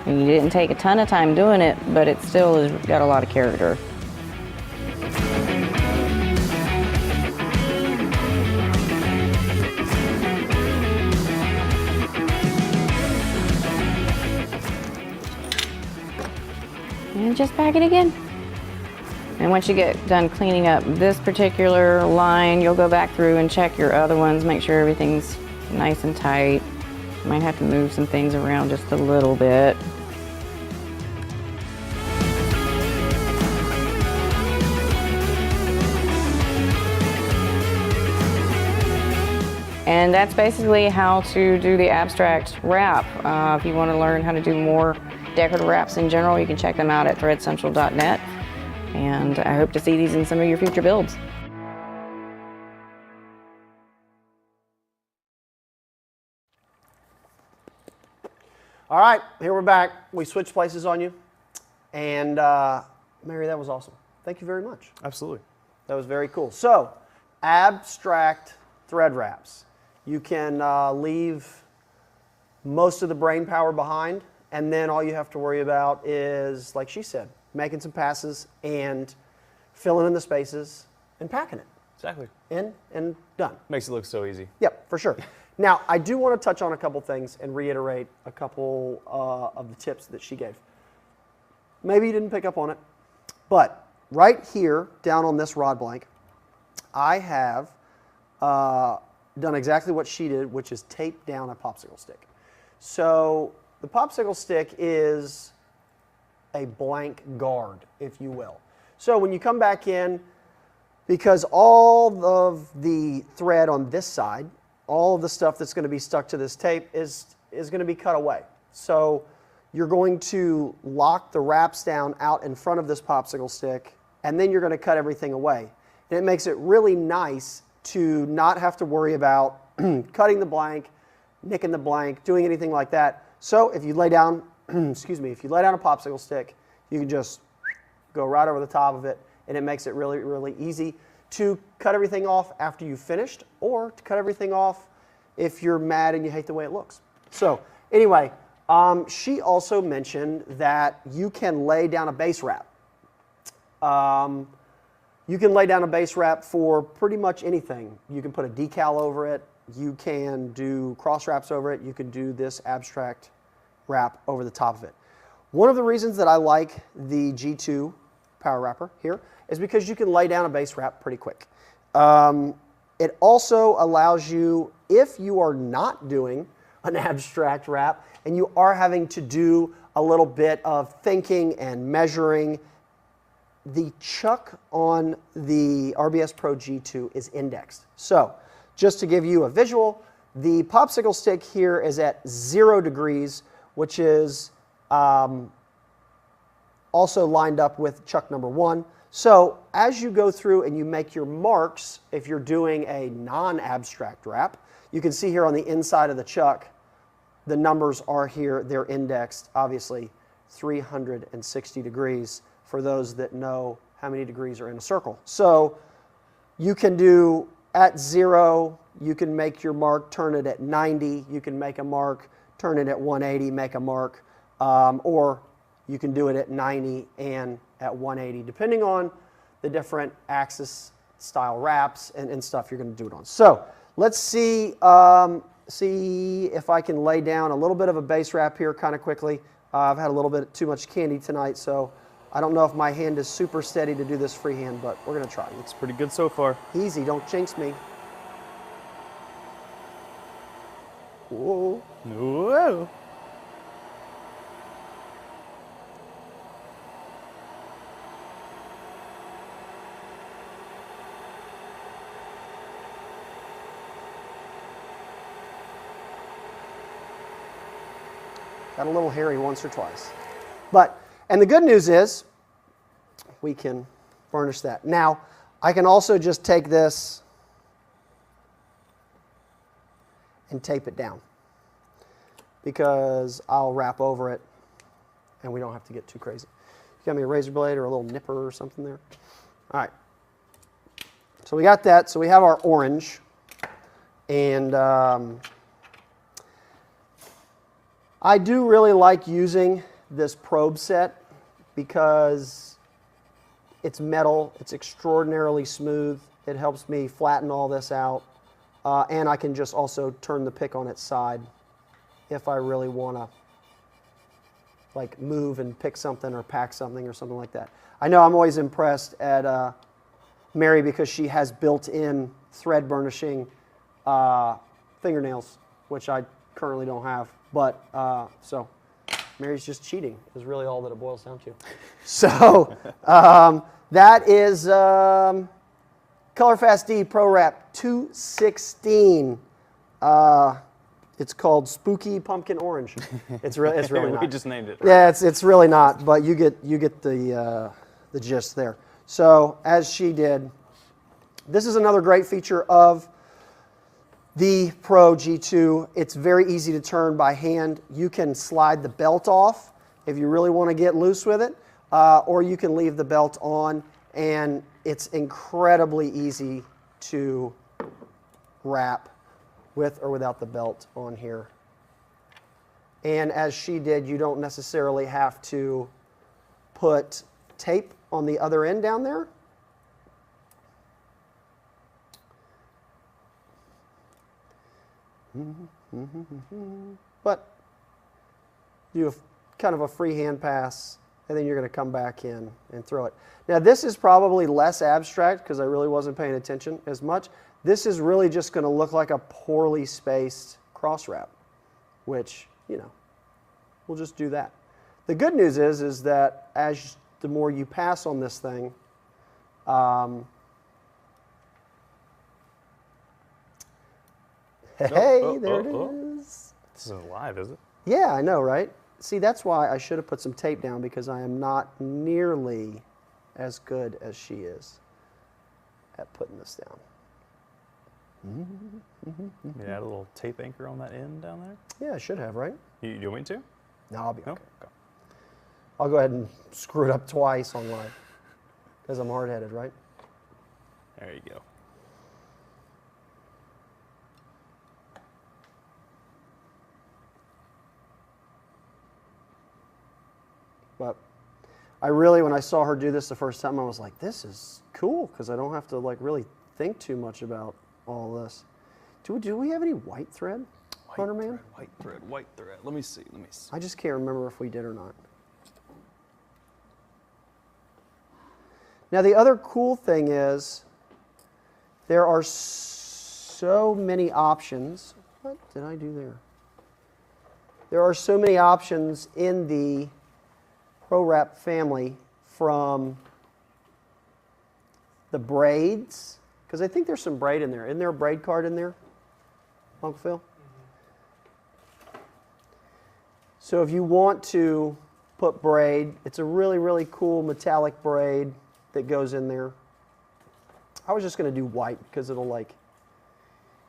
And you didn't take a ton of time doing it, but it still has got a lot of character. And just pack it again. And once you get done cleaning up this particular line, you'll go back through and check your other ones, make sure everything's nice and tight. You might have to move some things around just a little bit. And that's basically how to do the abstract wrap. If you want to learn how to do more decorative wraps in general, you can check them out at threadcentral.net. And I hope to see these in some of your future builds. All right, here we're back. We switched places on you. And Mary, that was awesome. Thank you very much. Absolutely. That was very cool. So, abstract thread wraps. You can leave most of the brain power behind, and then all you have to worry about is, like she said, making some passes and filling in the spaces and packing it. Exactly. In and done. Makes it look so easy. Yep, for sure. Now, I do want to touch on a couple things and reiterate a couple of the tips that she gave. Maybe you didn't pick up on it, but right here, down on this rod blank, I have done exactly what she did, which is tape down a popsicle stick. So the popsicle stick is a blank guard, if you will. So when you come back in, because all of the thread on this side, all of the stuff that's going to be stuck to this tape is going to be cut away. So you're going to lock the wraps down out in front of this popsicle stick, and then you're going to cut everything away. And it makes it really nice to not have to worry about cutting the blank, nicking the blank, doing anything like that. So if you lay down, excuse me, if you lay down a popsicle stick, you can just go right over the top of it, and it makes it really, really easy to cut everything off after you've finished, or to cut everything off if you're mad and you hate the way it looks. So anyway, she also mentioned that you can lay down a base wrap. You can lay down a base wrap for pretty much anything. You can put a decal over it. You can do cross wraps over it. You can do this abstract wrap over the top of it. One of the reasons that I like the G2 power wrapper here is because you can lay down a base wrap pretty quick. It also allows you, if you are not doing an abstract wrap and you are having to do a little bit of thinking and measuring, the chuck on the RBS Pro G2 is indexed. So just to give you a visual, the popsicle stick here is at 0 degrees, which is also lined up with chuck number 1. So as you go through and you make your marks, if you're doing a non-abstract wrap, you can see here on the inside of the chuck, the numbers are here, they're indexed, obviously, 360 degrees for those that know how many degrees are in a circle. So you can do at 0, you can make your mark, turn it at 90, you can make a mark, turn it at 180, make a mark, or you can do it at 90 and at 180, depending on the different axis style wraps and stuff you're going to do it on. So let's see, see if I can lay down a little bit of a base wrap here kind of quickly. I've had a little bit too much candy tonight, so I don't know if my hand is super steady to do this freehand, but we're going to try. Looks pretty good so far. Easy, don't jinx me. Whoa. Whoa. Got a little hairy once or twice. And the good news is we can varnish that. Now, I can also just take this and tape it down because I'll wrap over it and we don't have to get too crazy. You got me a razor blade or a little nipper or something there? All right. So we got that. So we have our orange. And I do really like using this probe set because it's metal, it's extraordinarily smooth, it helps me flatten all this out, and I can just also turn the pick on its side if I really want to like move and pick something or pack something or something like that. I know I'm always impressed at Mary because she has built-in thread burnishing fingernails, which I currently don't have. But, so Mary's just cheating is really all that it boils down to. So, that is ColorFast D Pro Wrap 216. It's called Spooky Pumpkin Orange. It's really not. We just named it. Yeah, it's really not, but you get the gist there. So, as she did, this is another great feature of the Pro G2. It's very easy to turn by hand. You can slide the belt off if you really want to get loose with it, or you can leave the belt on, and it's incredibly easy to wrap with or without the belt on here. And as she did, you don't necessarily have to put tape on the other end down there. But you have kind of a freehand pass, and then you're going to come back in and throw it. Now, this is probably less abstract because I really wasn't paying attention as much. This is really just going to look like a poorly spaced cross wrap, which, you know, we'll just do that. The good news is that as the more you pass on this thing, hey, there it is. This isn't live, is it? Yeah, I know, right? See, that's why I should have put some tape down because I am not nearly as good as she is at putting this down. You add a little tape anchor on that end down there? Yeah, I should have, right? You want me to? No, I'll be okay. Okay. I'll go ahead and screw it up twice on live because I'm hard-headed, right? There you go. But I really, when I saw her do this the first time, I was like, this is cool because I don't have to like really think too much about all this. Do we have any white thread, Hunter Man? White thread. Let me see. I just can't remember if we did or not. Now the other cool thing is there are so many options. What did I do there? There are so many options in the Pro Wrap family, from the braids, because I think there's some braid in there. Isn't there a braid card in there, Uncle Phil? Mm-hmm. So if you want to put braid, it's a really, really cool metallic braid that goes in there. I was just going to do white because it'll like,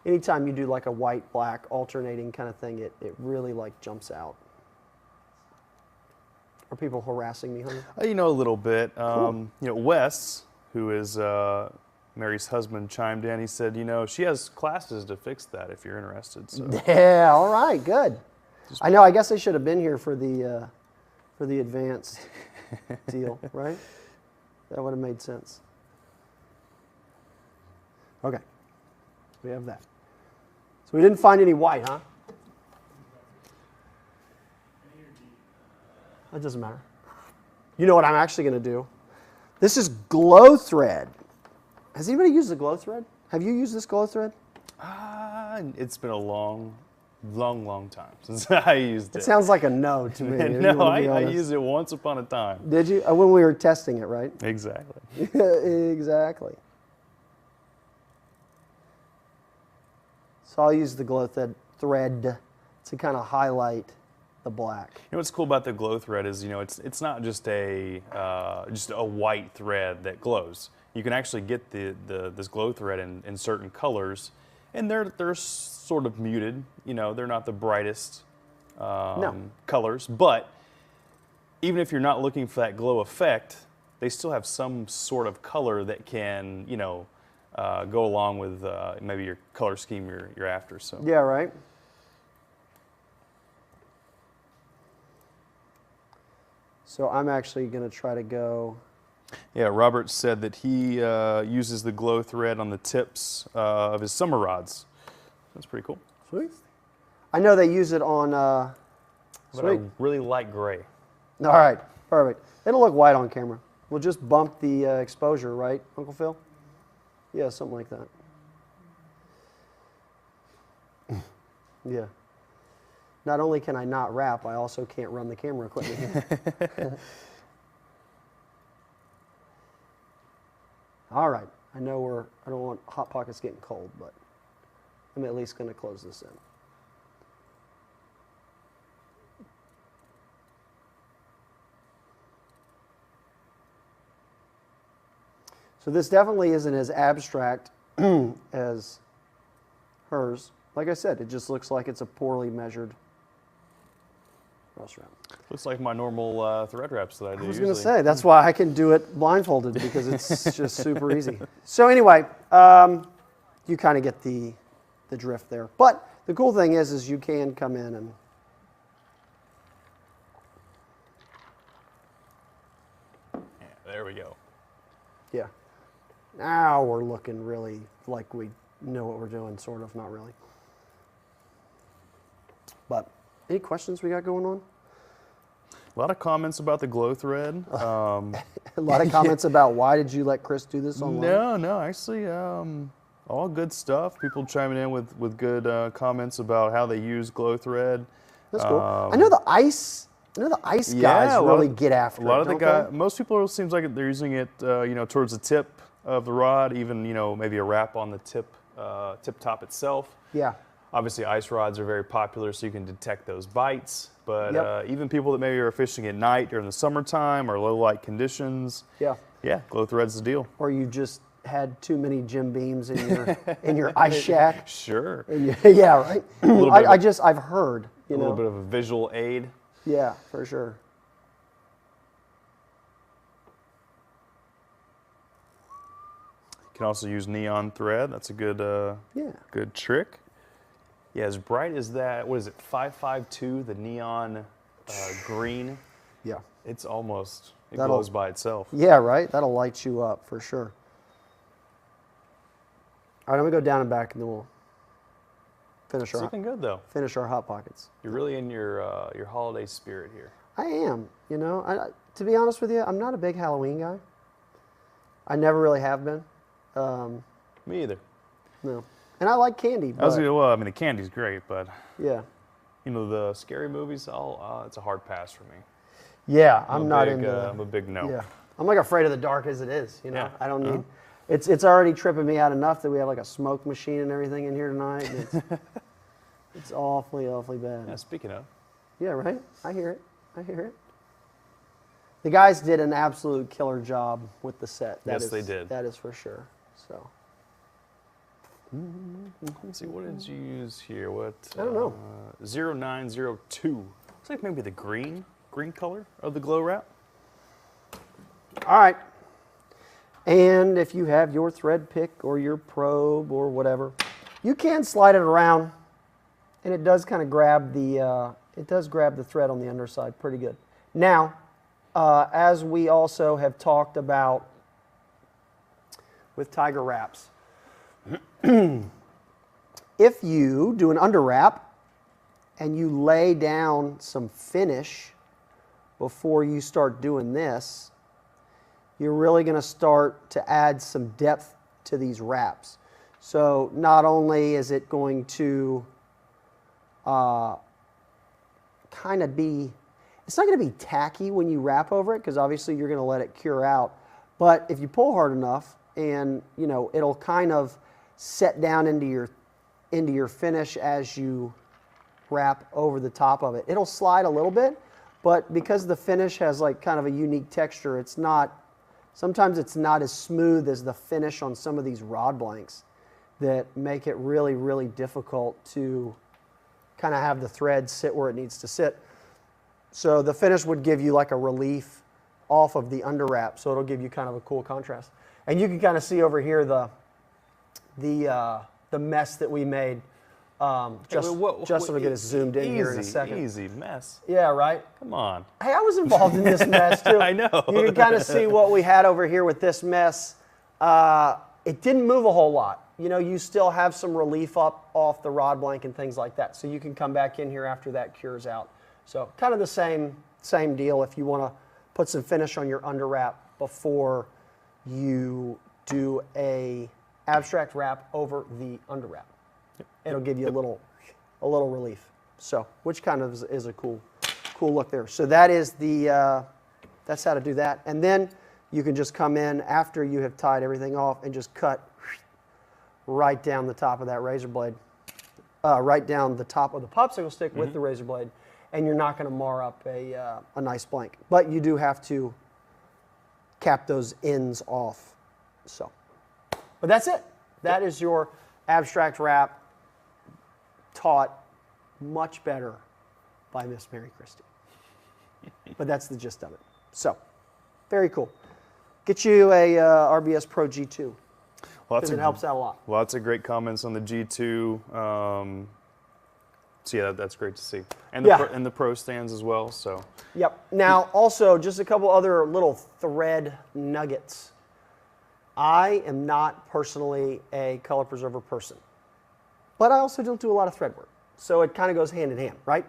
anytime you do like a white, black alternating kind of thing, it really like jumps out. Are people harassing me, honey? You know, a little bit. You know, Wes, who is Mary's husband, chimed in. He said, you know, she has classes to fix that if you're interested. So Yeah, all right, good. I know, I guess they should have been here for the advanced deal, right? That would have made sense. Okay, we have that. So we didn't find any white, huh? That doesn't matter. You know what I'm actually going to do? This is glow thread. Has anybody used the glow thread? Have you used this glow thread? it's been a long time since I used it. It sounds like a no to me. if you No, wanna be I honest. used it once upon a time. Did you? When we were testing it, right? Exactly. Exactly. So I'll use the glow thread to kind of highlight the black. You know what's cool about the glow thread is, you know, it's not just a white thread that glows. You can actually get this glow thread in certain colors, and they're sort of muted. You know, they're not the brightest colors, but even if you're not looking for that glow effect, they still have some sort of color that can, you know, go along with maybe your color scheme you're after. So Yeah, right? So I'm actually going to try to go. yeah, Robert said that he uses the glow thread on the tips of his summer rods. That's pretty cool. Sweet. I know they use it on. But I Sweet. really like gray. All right, perfect. It'll look white on camera. We'll just bump the exposure, right, Uncle Phil? Yeah, something like that. Yeah. Not only can I not rap, I also can't run the camera equipment here. All right. I know I don't want Hot Pockets getting cold, but I'm at least going to close this in. So this definitely isn't as abstract as hers. Like I said, it just looks like it's a poorly measured brush wrap. Looks like my normal thread wraps that I do I was going to usually. say, that's why I can do it blindfolded, because it's just super easy. So anyway, you kind of get the drift there. But the cool thing is you can come in and Yeah, there we go. yeah. Now we're looking really like we know what we're doing, sort of, not really. But any questions we got going on? A lot of comments about the glow thread. A lot of comments about why did you let Chris do this online? No, actually, all good stuff. People chiming in with good comments about how they use glow thread. That's cool. I know the ice guys really get after it. A lot of the don't guys, they? most people, it seems like they're using it, you know, towards the tip of the rod, even, you know, maybe a wrap on the tip top itself. Yeah. Obviously, ice rods are very popular, so you can detect those bites. But Yep. even people that maybe are fishing at night during the summertime or low light conditions, Yeah. yeah, glow thread's the deal. Or you just had too many Jim Beams in your ice shack. Sure. And yeah, right. little bit of I've heard, A little bit of a visual aid. Yeah, for sure. You can also use neon thread. That's a good Yeah. good trick. Yeah, as bright as that, what is it, 552, the neon green? Yeah. It's almost, it That'll- glows by itself. Yeah, right? That'll light you up for sure. All right, I'm gonna go down and back, and then we'll finish It's looking good, though. our Hot Pockets. You're really in your holiday spirit here. I am, you know. To be honest with you, I'm not a big Halloween guy. I never really have been. Me either. No. And I like candy, I was but well, I mean, the candy's great, but yeah. you know, the scary movies, it's a hard pass for me. Yeah, I'm not big, into I'm a big no. Yeah. I'm like afraid of the dark as it is, you know. Yeah. I don't need it's already tripping me out enough that we have like a smoke machine and everything in here tonight. And it's awfully bad. Yeah, speaking of, Yeah, right? I hear it. The guys did an absolute killer job with the set. Yes, they did. That is for sure. So, let's see, what did you use here? What? I don't know. 0902. Looks like maybe the green. green color of the glow wrap. All right. And if you have your thread pick or your probe or whatever, you can slide it around, and it does kind of grab the thread on the underside pretty good. Now, as we also have talked about with tiger wraps, if you do an under wrap and you lay down some finish before you start doing this, you're really going to start to add some depth to these wraps. So not only is it going to kind of be, it's not going to be tacky when you wrap over it, because obviously you're going to let it cure out. But if you pull hard enough, and it'll kind of set down into your finish as you wrap over the top of it. It'll slide a little bit, but because the finish has like kind of a unique texture, it's not, sometimes it's not as smooth as the finish on some of these rod blanks that make it really, really difficult to kind of have the thread sit where it needs to sit. So the finish would give you like a relief off of the under wrap, so it'll give you kind of a cool contrast. And you can kind of see over here the mess that we made. Just so we get it zoomed in here in a second. Easy mess. Yeah, right? Come on. Hey, I was involved in this mess too. I know. You can kind of see what we had over here with this mess. It didn't move a whole lot. You still have some relief up off the rod blank and things like that. So you can come back in here after that cures out. So kind of the same deal if you want to put some finish on your under wrap before you do a abstract wrap over the under wrap. It'll give you a little relief. So, which kind of is a cool look there. So that is that's how to do that. And then you can just come in after you have tied everything off and just cut right down the top of that razor blade, right down the top of the popsicle stick with the razor blade, and you're not going to mar up a nice blank. But you do have to cap those ends off. So, but that's it. That is your abstract wrap taught much better by Miss Mary Christie. But that's the gist of it. So, very cool. Get you a RBS Pro G2. Because it helps out a lot. Lots of great comments on the G2. So yeah, that's great to see. And the Pro stands as well. So. Yep. Now, also, just a couple other little thread nuggets. I am not personally a color preserver person, but I also don't do a lot of thread work. So it kind of goes hand in hand, right?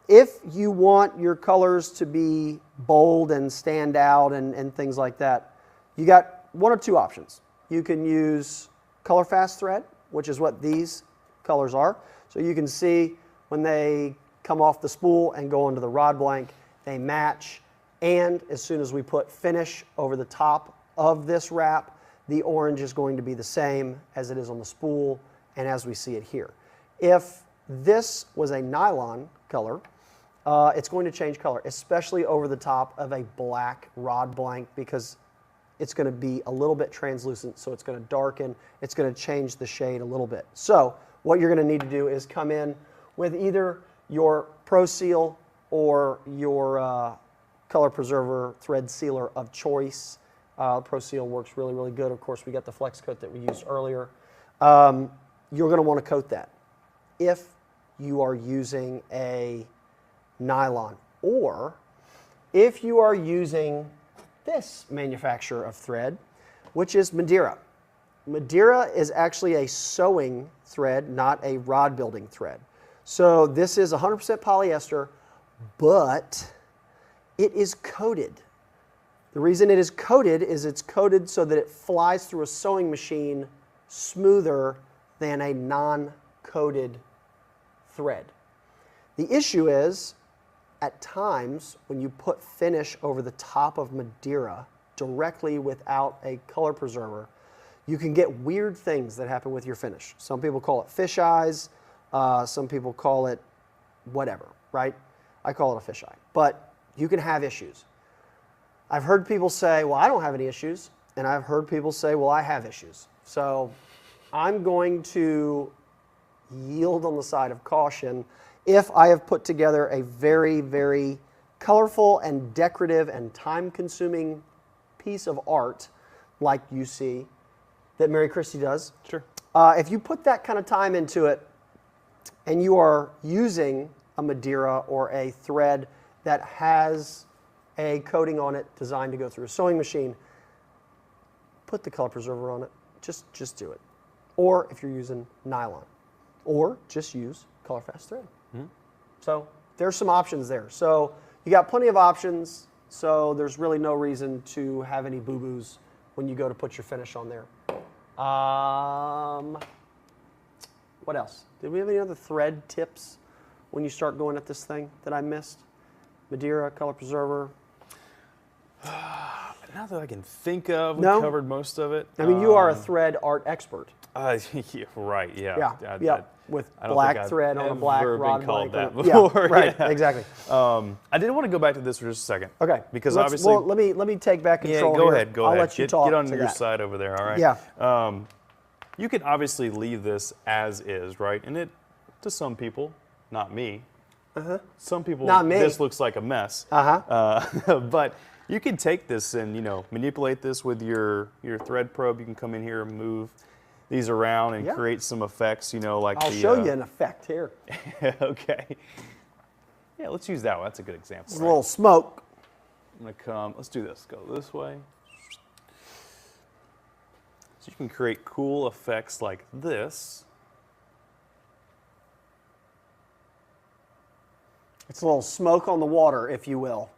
If you want your colors to be bold and stand out and things like that, you got one or two options. You can use color fast thread, which is what these colors are. So you can see when they come off the spool and go onto the rod blank, they match. And as soon as we put finish over the top of this wrap, the orange is going to be the same as it is on the spool and as we see it here. If this was a nylon color, it's going to change color, especially over the top of a black rod blank, because it's going to be a little bit translucent, so it's going to darken. It's going to change the shade a little bit. So what you're going to need to do is come in with either your Pro Seal or your color preserver thread sealer of choice. Pro Seal works really, really good. Of course, we got the Flex Coat that we used earlier. You're going to want to coat that if you are using a nylon, or if you are using this manufacturer of thread, which is Madeira. Madeira is actually a sewing thread, not a rod building thread. So this is 100% polyester, but it is coated. The reason it is coated is it's coated so that it flies through a sewing machine smoother than a non-coated thread. The issue is, at times, when you put finish over the top of Madeira directly without a color preserver, you can get weird things that happen with your finish. Some people call it fish eyes. Some people call it whatever, right? I call it a fish eye. But you can have issues. I've heard people say, well, I don't have any issues. And I've heard people say, well, I have issues. So I'm going to yield on the side of caution. if I have put together a very, very colorful and decorative and time-consuming piece of art like you see that Mary Christie does. Sure. If you put that kind of time into it and you are using a Madeira or a thread that has a coating on it designed to go through a sewing machine, put the color preserver on it. Just do it. Or if you're using nylon, or just use color fast thread. So there's some options there. So you got plenty of options. So there's really no reason to have any boo-boos when you go to put your finish on there. What else? Did we have any other thread tips when you start going at this thing that I missed? Madeira, color preserver. Not that I can think of. We No? covered most of it. I mean, you are a thread art expert. Yeah, right, yeah. Yeah. With I don't black think I've thread on a black ever rod been called blank. that Yeah, before. right, Yeah. exactly. I did want to go back to this for just a second. Okay. Because Let's- obviously. well, let me take back Yeah, control. go here. ahead. Go I'll ahead. let you talk. Get on to your that. side over there. All right. Yeah. You can obviously leave this as is, right? And it, to some people, not me. Some people, Not me. this looks like a mess. But you can take this and manipulate this with your thread probe. You can come in here and move these around and Yeah. create some effects. Like I'll show you an effect here. Okay. Yeah, let's use that one. That's a good example. It's a little smoke. I'm gonna come. Let's do this. Go this way. So you can create cool effects like this. It's a little smoke on the water, if you will.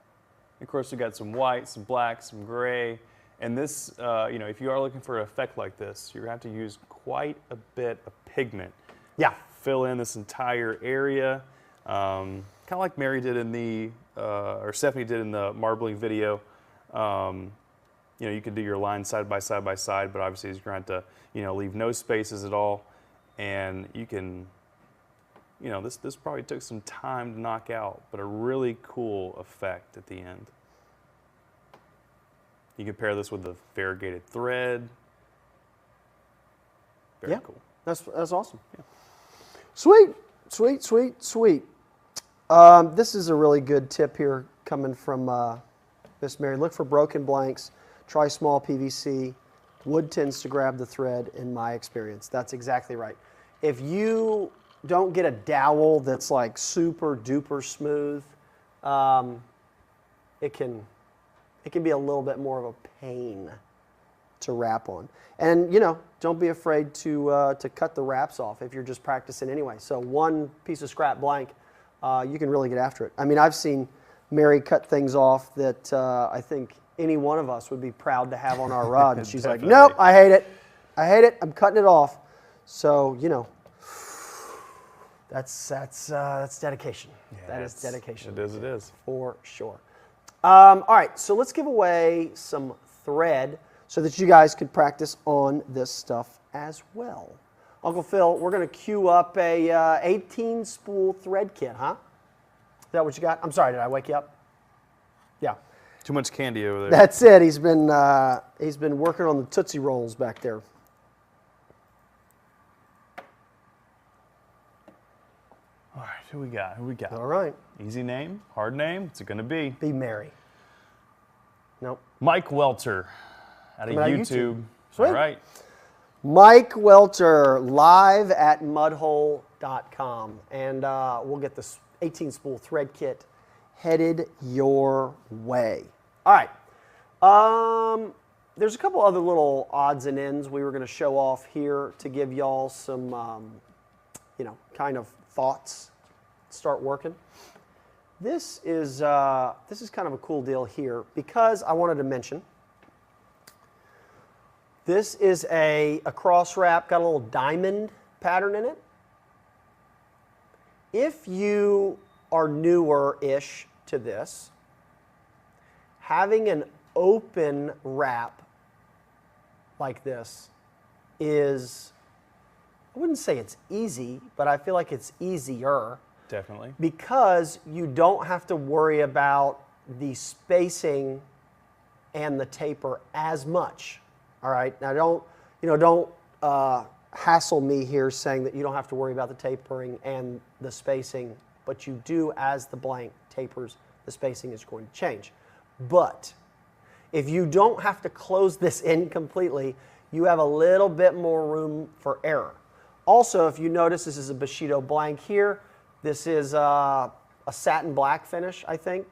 Of course, we got some white, some black, some gray, and this, if you are looking for an effect like this, you're gonna have to use quite a bit of pigment. Yeah. Fill in this entire area, kind of like Mary did in the, or Stephanie did in the marbling video. You can do your lines side by side by side, but obviously you're going to have to, leave no spaces at all, and you can. This probably took some time to knock out, but a really cool effect at the end. You can pair this with the variegated thread. Very cool. That's awesome. Yeah. Sweet. This is a really good tip here coming from Miss Mary. Look for broken blanks. Try small PVC. Wood tends to grab the thread in my experience. That's exactly right. If you don't get a dowel that's like super duper smooth, it can be a little bit more of a pain to wrap on. And don't be afraid to cut the wraps off if you're just practicing anyway. So one piece of scrap blank, you can really get after it. I mean, I've seen Mary cut things off that I think any one of us would be proud to have on our rod. And she's like, nope, I hate it. I'm cutting it off. So, that's dedication. Yeah, that is dedication. It is. For sure. All right, so let's give away some thread so that you guys could practice on this stuff as well. Uncle Phil, we're going to queue up a 18 spool thread kit, huh? Is that what you got? I'm sorry, did I wake you up? Yeah. Too much candy over there. That's it. He's been working on the Tootsie Rolls back there. All right, who we got? All right. Easy name, hard name. What's it going to be? Be Mary. Nope. Mike Welter out of YouTube. Sweet. All right. Mike Welter, live at mudhole.com. And we'll get this 18 spool thread kit headed your way. All right. There's a couple other little odds and ends we were going to show off here to give y'all some, kind of thoughts. Start working. This is kind of a cool deal here because I wanted to mention this is a cross wrap, got a little diamond pattern in it. If you are newer-ish to this, having an open wrap like this is, I wouldn't say it's easy, but I feel like it's easier. Definitely. Because you don't have to worry about the spacing and the taper as much. All right. Now don't hassle me here saying that you don't have to worry about the tapering and the spacing, but but you do, as the blank tapers, the spacing is going to change. But if you don't have to close this in completely, you have a little bit more room for error. Also, if you notice, this is a Bushido blank here. This is a satin black finish, I think.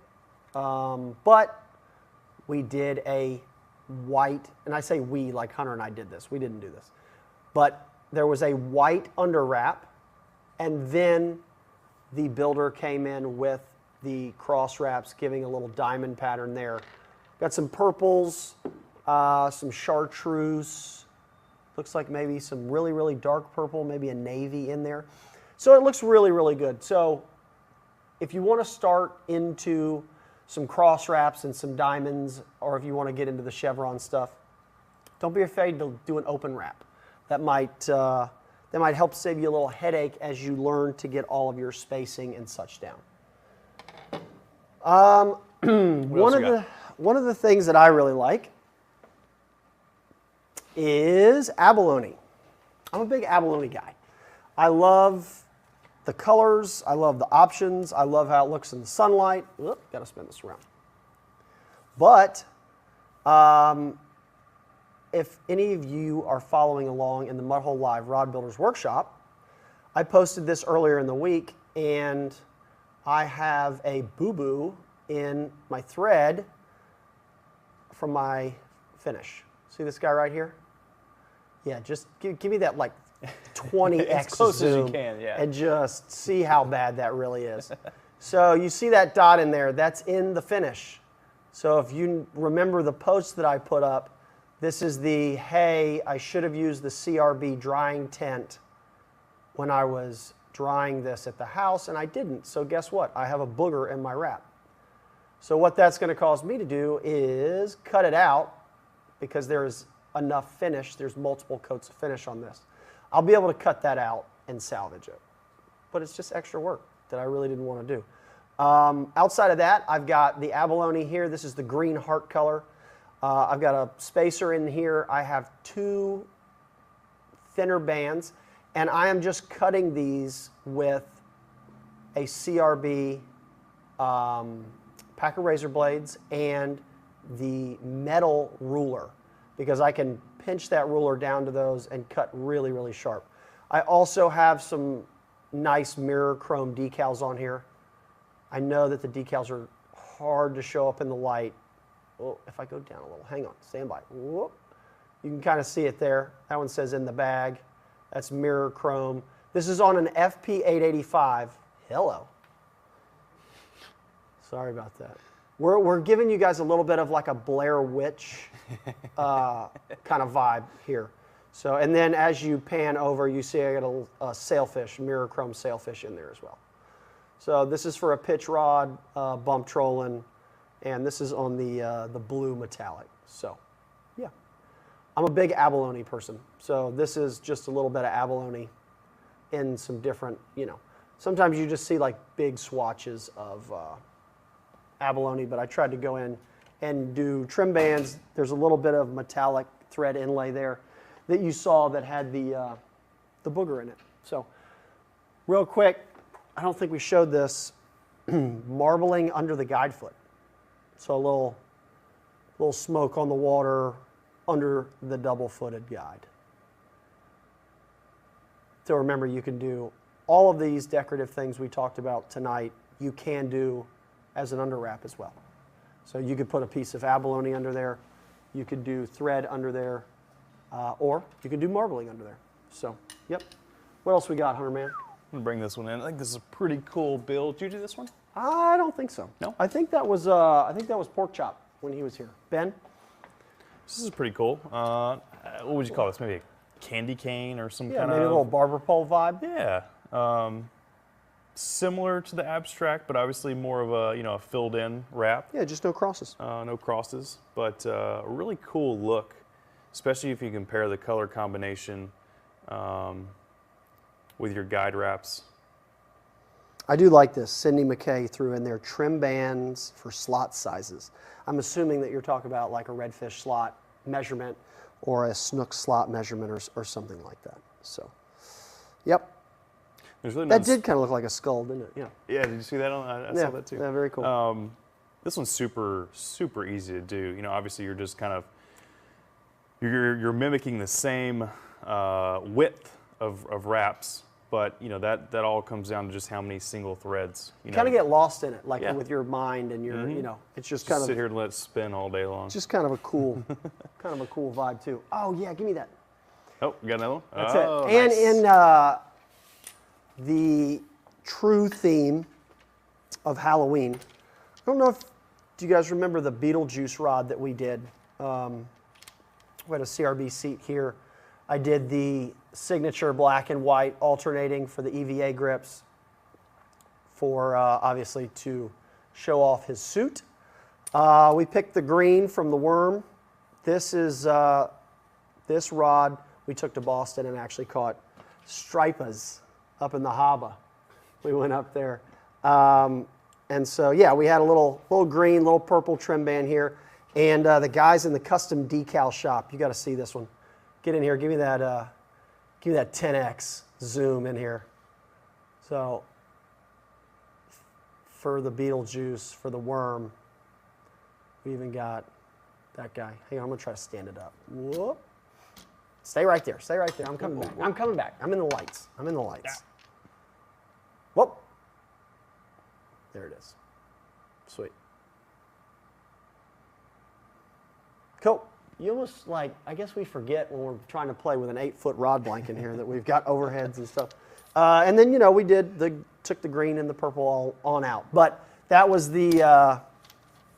But we did a white, and I say we, like Hunter and I did this. We didn't do this. But there was a white under wrap, and then the builder came in with the cross wraps, giving a little diamond pattern there. Got some purples, some chartreuse, looks like maybe some really, really dark purple, maybe a navy in there. So it looks really, really good. So if you want to start into some cross wraps and some diamonds, or if you want to get into the chevron stuff, don't be afraid to do an open wrap. That might help save you a little headache as you learn to get all of your spacing and such down. One of the things that I really like is abalone. I'm a big abalone guy. I love the colors, I love the options, I love how it looks in the sunlight. Oop, gotta spin this around. But if any of you are following along in the Mud Hole Live Rod Builders Workshop, I posted this earlier in the week, and I have a boo-boo in my thread from my finish. See this guy right here? Yeah, just give me that like 20x as close zoom as you can, yeah. and just see how bad that really is. So you see that dot in there, that's in the finish. So if you remember the post that I put up, this is the, hey, I should have used the CRB drying tent when I was drying this at the house, and I didn't. So guess what? I have a booger in my wrap. So what that's going to cause me to do is cut it out, because there's enough finish. There's multiple coats of finish on this. I'll be able to cut that out and salvage it. But it's just extra work that I really didn't want to do. Outside of that, I've got the abalone here. This is the green heart color. I've got a spacer in here. I have 2 thinner bands, and I am just cutting these with a CRB pack of razor blades and the metal ruler, because I can pinch that ruler down to those and cut really, really sharp. I also have some nice mirror chrome decals on here. I know that the decals are hard to show up in the light. Oh, if I go down a little, hang on, stand by. Whoop. You can kind of see it there. That one says in the bag. That's mirror chrome. This is on an FP885. Hello. Sorry about that. We're giving you guys a little bit of like a Blair Witch kind of vibe here. So, and then as you pan over, you see I got a sailfish, mirror chrome sailfish in there as well. So this is for a pitch rod, bump trolling, and this is on the blue metallic. So, yeah, I'm a big abalone person. So this is just a little bit of abalone in some different, sometimes you just see like big swatches of abalone, but I tried to go in and do trim bands. There's a little bit of metallic thread inlay there that you saw that had the booger in it. So real quick, I don't think we showed this, marbling under the guide foot. So a little smoke on the water under the double-footed guide. So remember, you can do all of these decorative things we talked about tonight, you can do as an under wrap as well. So you could put a piece of abalone under there, you could do thread under there, or you could do marbling under there. So, yep. What else we got, Hunter Man? I'm gonna bring this one in. I think this is a pretty cool build. Did you do this one? I don't think so. No? I think that was Pork Chop when he was here. Ben? This is pretty cool. What would you call this? Maybe a candy cane or some Yeah, kind maybe of... a little barber pole vibe. Yeah. Similar to the abstract, but obviously more of a, a filled-in wrap. Yeah, just no crosses. No crosses, but a really cool look, especially if you compare the color combination with your guide wraps. I do like this. Cindy McKay threw in there trim bands for slot sizes. I'm assuming that you're talking about like a redfish slot measurement or a snook slot measurement or something like that. So, yep. There's really That did kind of look like a skull, didn't it? Yeah. Yeah, did you see that? I Yeah, saw that too. yeah, very cool. This one's super easy to do. You know, obviously you're just kind of you're mimicking the same width of wraps, but you know that all comes down to just how many single threads. You Kind of get lost in it, like Yeah. with your mind and your, you know, it's just just kind sit of here and let it spin all day long. just kind of a cool, kind of a cool vibe too. Oh yeah, give me that. Oh, you got another one? That's oh, it. And nice. in the true theme of Halloween, I don't know if do you guys remember the Beetlejuice rod that we did. We had a CRB seat here. I did the signature black and white alternating for the EVA grips for obviously to show off his suit. We picked the green from the worm. This is this rod we took to Boston and actually caught stripers up in the harbor. We went up there. And so, yeah, we had a little green, little purple trim band here. And the guys in the custom decal shop, you got to see this one. Get in here, give me that 10x zoom in here. So, for the Beetlejuice, for the worm, we even got that guy. Hang on, I'm gonna try to stand it up. Whoop. Stay right there, stay right there. I'm coming back, I'm coming back. I'm in the lights, I'm in the lights. Whoop. There it is. Sweet. Cool. You almost like, I guess we forget when we're trying to play with an 8-foot rod blank in here that we've got overheads and stuff. And then, you know, we took the green and the purple all on out. But that was the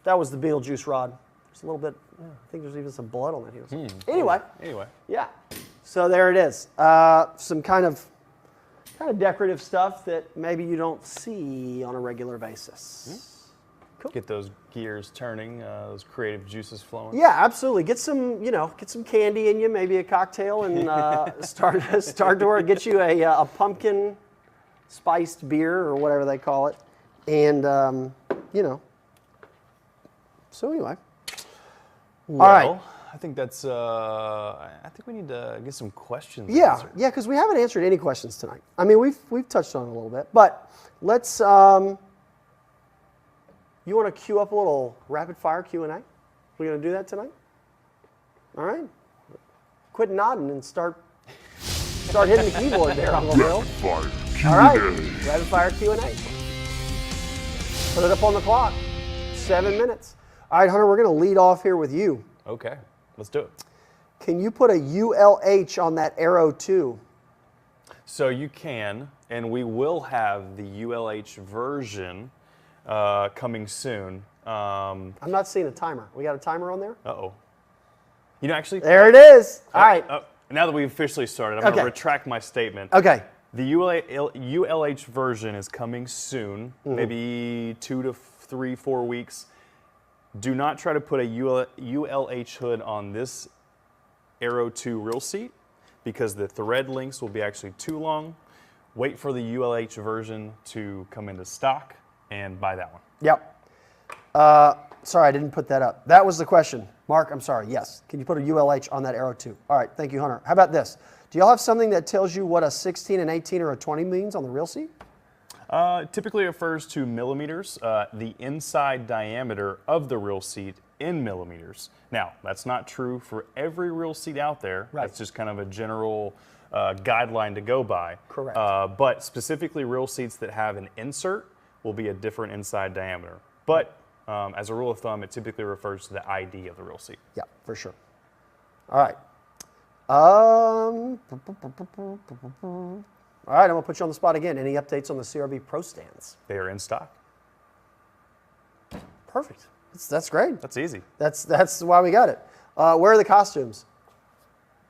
Beetlejuice rod. There's a little bit, I think there's even some blood on it here. Anyway. Yeah. So there it is. Some kind of decorative stuff that maybe you don't see on a regular basis. Cool. Get those gears turning, those creative juices flowing. Yeah, absolutely. Get some, get some candy in you, maybe a cocktail, and start to get you a pumpkin spiced beer or whatever they call it, and So anyway, Well, all right. I think that's. I think we need to get some questions. Yeah, answered. yeah, because we haven't answered any questions tonight. I mean, we've touched on it a little bit, but let's. You want to queue up a little rapid fire Q&A? We're going to do that tonight. All right. Quit nodding and start hitting the keyboard there, Uncle Bill. All right. Rapid fire Q&A. Put it up on the clock. 7 minutes. All right, Hunter. We're going to lead off here with you. Okay, let's do it. Can you put a ULH on that Arrow 2? So you can, and we will have the ULH version coming soon. I'm not seeing a timer. We got a timer on there? Uh-oh. You know, actually... There it is. All right. Now that we've officially started, I'm going to retract my statement. Okay. The ULH version is coming soon, maybe 2 to 3, 4 weeks. Do not try to put a ULH hood on this Arrow 2 reel seat because the thread lengths will be actually too long. Wait for the ULH version to come into stock and buy that one. Yep. Sorry, I didn't put that up. That was the question. Mark, I'm sorry. Yes. Can you put a ULH on that Arrow 2? All right. Thank you, Hunter. How about this? Do y'all have something that tells you what a 16, an 18, or a 20 means on the reel seat? Typically refers to millimeters, the inside diameter of the reel seat in millimeters. Now, that's not true for every reel seat out there. Right. That's just kind of a general guideline to go by. Correct. But specifically reel seats that have an insert will be a different inside diameter. But as a rule of thumb, it typically refers to the ID of the reel seat. Yeah, for sure. All right. All right, I'm going to put you on the spot again. Any updates on the CRB Pro stands? They are in stock. Perfect. That's great. That's easy. That's why we got it. Where are the costumes?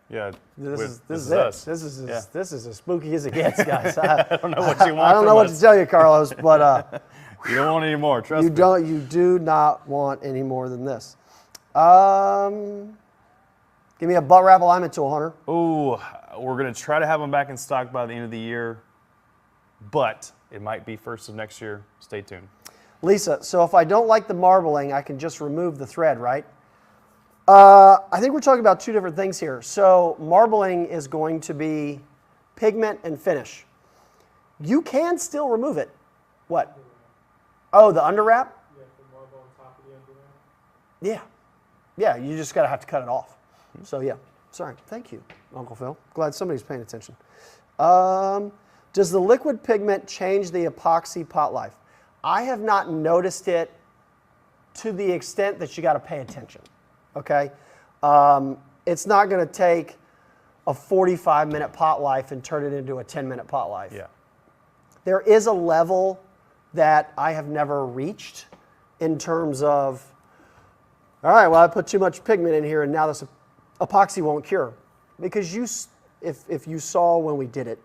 Yeah, This is us. This is Yeah. this is as spooky as it gets, guys. I don't know what you want I don't know from what us. to tell you, Carlos, but You don't want any more, trust me. you do not want any more than this. Give me a butt wrap alignment tool, Hunter. Ooh, we're going to try to have them back in stock by the end of the year, but it might be first of next year. Stay tuned. Lisa, so if I don't like the marbling, I can just remove the thread, right? I think we're talking about two different things here. So marbling is going to be pigment and finish. You can still remove it. What? Oh, the under wrap? Yeah, the marble on top of the under wrap. Yeah. Yeah, you just got to have to cut it off. So, yeah. Sorry. Thank you, Uncle Phil. Glad somebody's paying attention. Does the liquid pigment change the epoxy pot life? I have not noticed it to the extent that you got to pay attention. Okay? It's not going to take a 45-minute pot life and turn it into a 10-minute pot life. Yeah. There is a level that I have never reached in terms of, all right, well, I put too much pigment in here and now this epoxy won't cure. Because if you saw when we did it,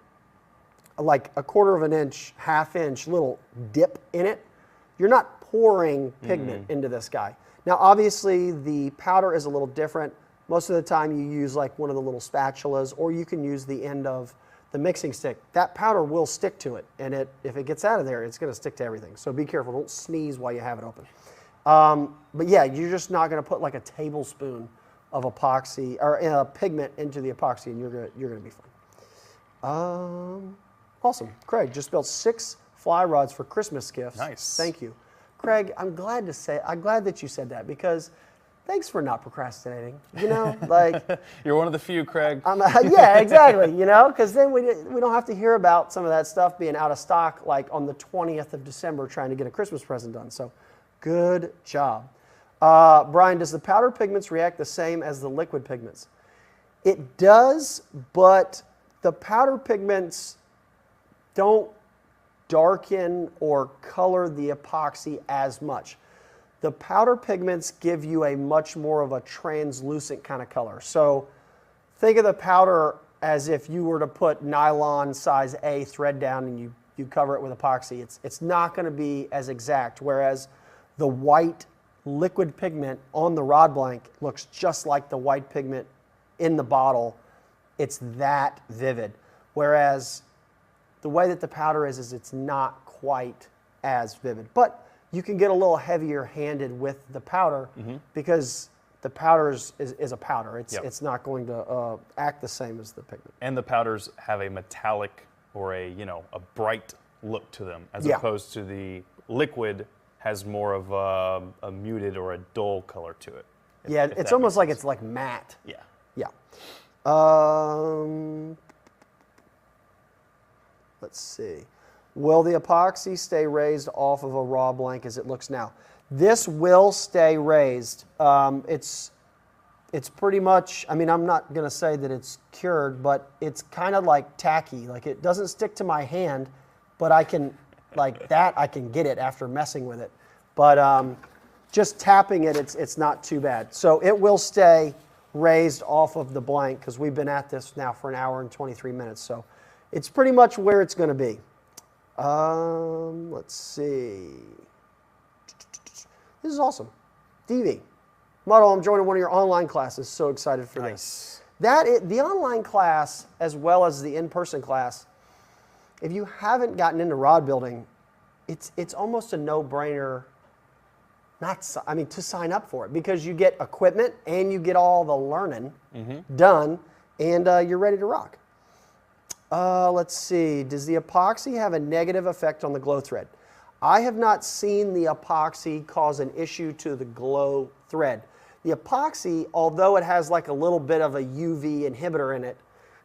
like a 1/4 of an inch, 1/2 inch little dip in it, you're not pouring pigment into this guy. Now, obviously, the powder is a little different. Most of the time you use like one of the little spatulas, or you can use the end of the mixing stick. That powder will stick to it, and if it gets out of there, it's going to stick to everything. So be careful. Don't sneeze while you have it open. But yeah, you're just not going to put like a tablespoon of epoxy or pigment into the epoxy, and you're going to be fine. Awesome. Craig just built 6 fly rods for Christmas gifts. Nice. Thank you. Craig, I'm glad that you said that, because thanks for not procrastinating. You know, like You're one of the few, Craig. yeah, exactly. You know, because then we don't have to hear about some of that stuff being out of stock like on the 20th of December trying to get a Christmas present done. So, good job. Brian, does the powder pigments react the same as the liquid pigments? It does, but the powder pigments don't darken or color the epoxy as much. The powder pigments give you a much more of a translucent kind of color. So think of the powder as if you were to put nylon size A thread down and you cover it with epoxy. It's not going to be as exact, whereas the white liquid pigment on the rod blank looks just like the white pigment in the bottle. It's that vivid. Whereas the way that the powder is it's not quite as vivid. But you can get a little heavier handed with the powder because the powder is a powder. It's not going to act the same as the pigment. And the powders have a metallic or a bright look to them, as opposed to the liquid has more of a muted or a dull color to it. Yeah, it's almost like it's like matte. Yeah. Yeah. Let's see. Will the epoxy stay raised off of a raw blank as it looks now? This will stay raised. It's pretty much, I mean, I'm not going to say that it's cured, but it's kind of like tacky. Like it doesn't stick to my hand, but I can, like that, I can get it after messing with it. But just tapping it, it's not too bad. So it will stay raised off of the blank because we've been at this now for 1 hour and 23 minutes. So it's pretty much where it's going to be. Let's see. This is awesome. DV. Model, I'm joining one of your online classes. So excited for this. The online class, as well as the in-person class, if you haven't gotten into rod building, it's almost a no-brainer to sign up for it, because you get equipment and you get all the learning done, and you're ready to rock. Let's see. Does the epoxy have a negative effect on the glow thread? I have not seen the epoxy cause an issue to the glow thread. The epoxy, although it has like a little bit of a UV inhibitor in it,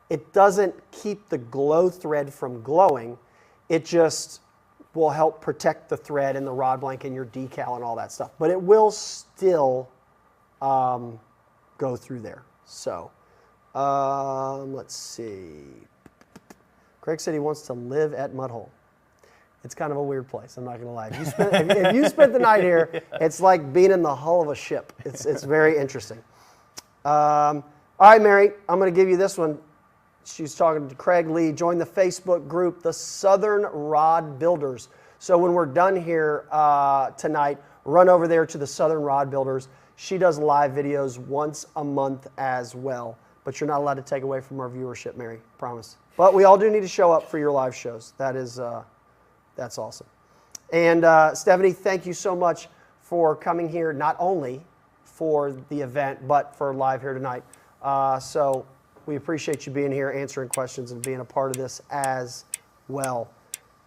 it doesn't keep the glow thread from glowing. It just will help protect the thread and the rod blank and your decal and all that stuff. But it will still go through there. So let's see. Craig said he wants to live at Mudhole. It's kind of a weird place, I'm not going to lie. If you spent the night here, it's like being in the hull of a ship. It's very interesting. All right, Mary, I'm going to give you this one. She's talking to Craig Lee. Join the Facebook group, the Southern Rod Builders. So when we're done here tonight, run over there to the Southern Rod Builders. She does live videos once a month as well. But you're not allowed to take away from our viewership, Mary. Promise. But we all do need to show up for your live shows. That's awesome. And Stephanie, thank you so much for coming here, not only for the event, but for live here tonight. So we appreciate you being here, answering questions, and being a part of this as well.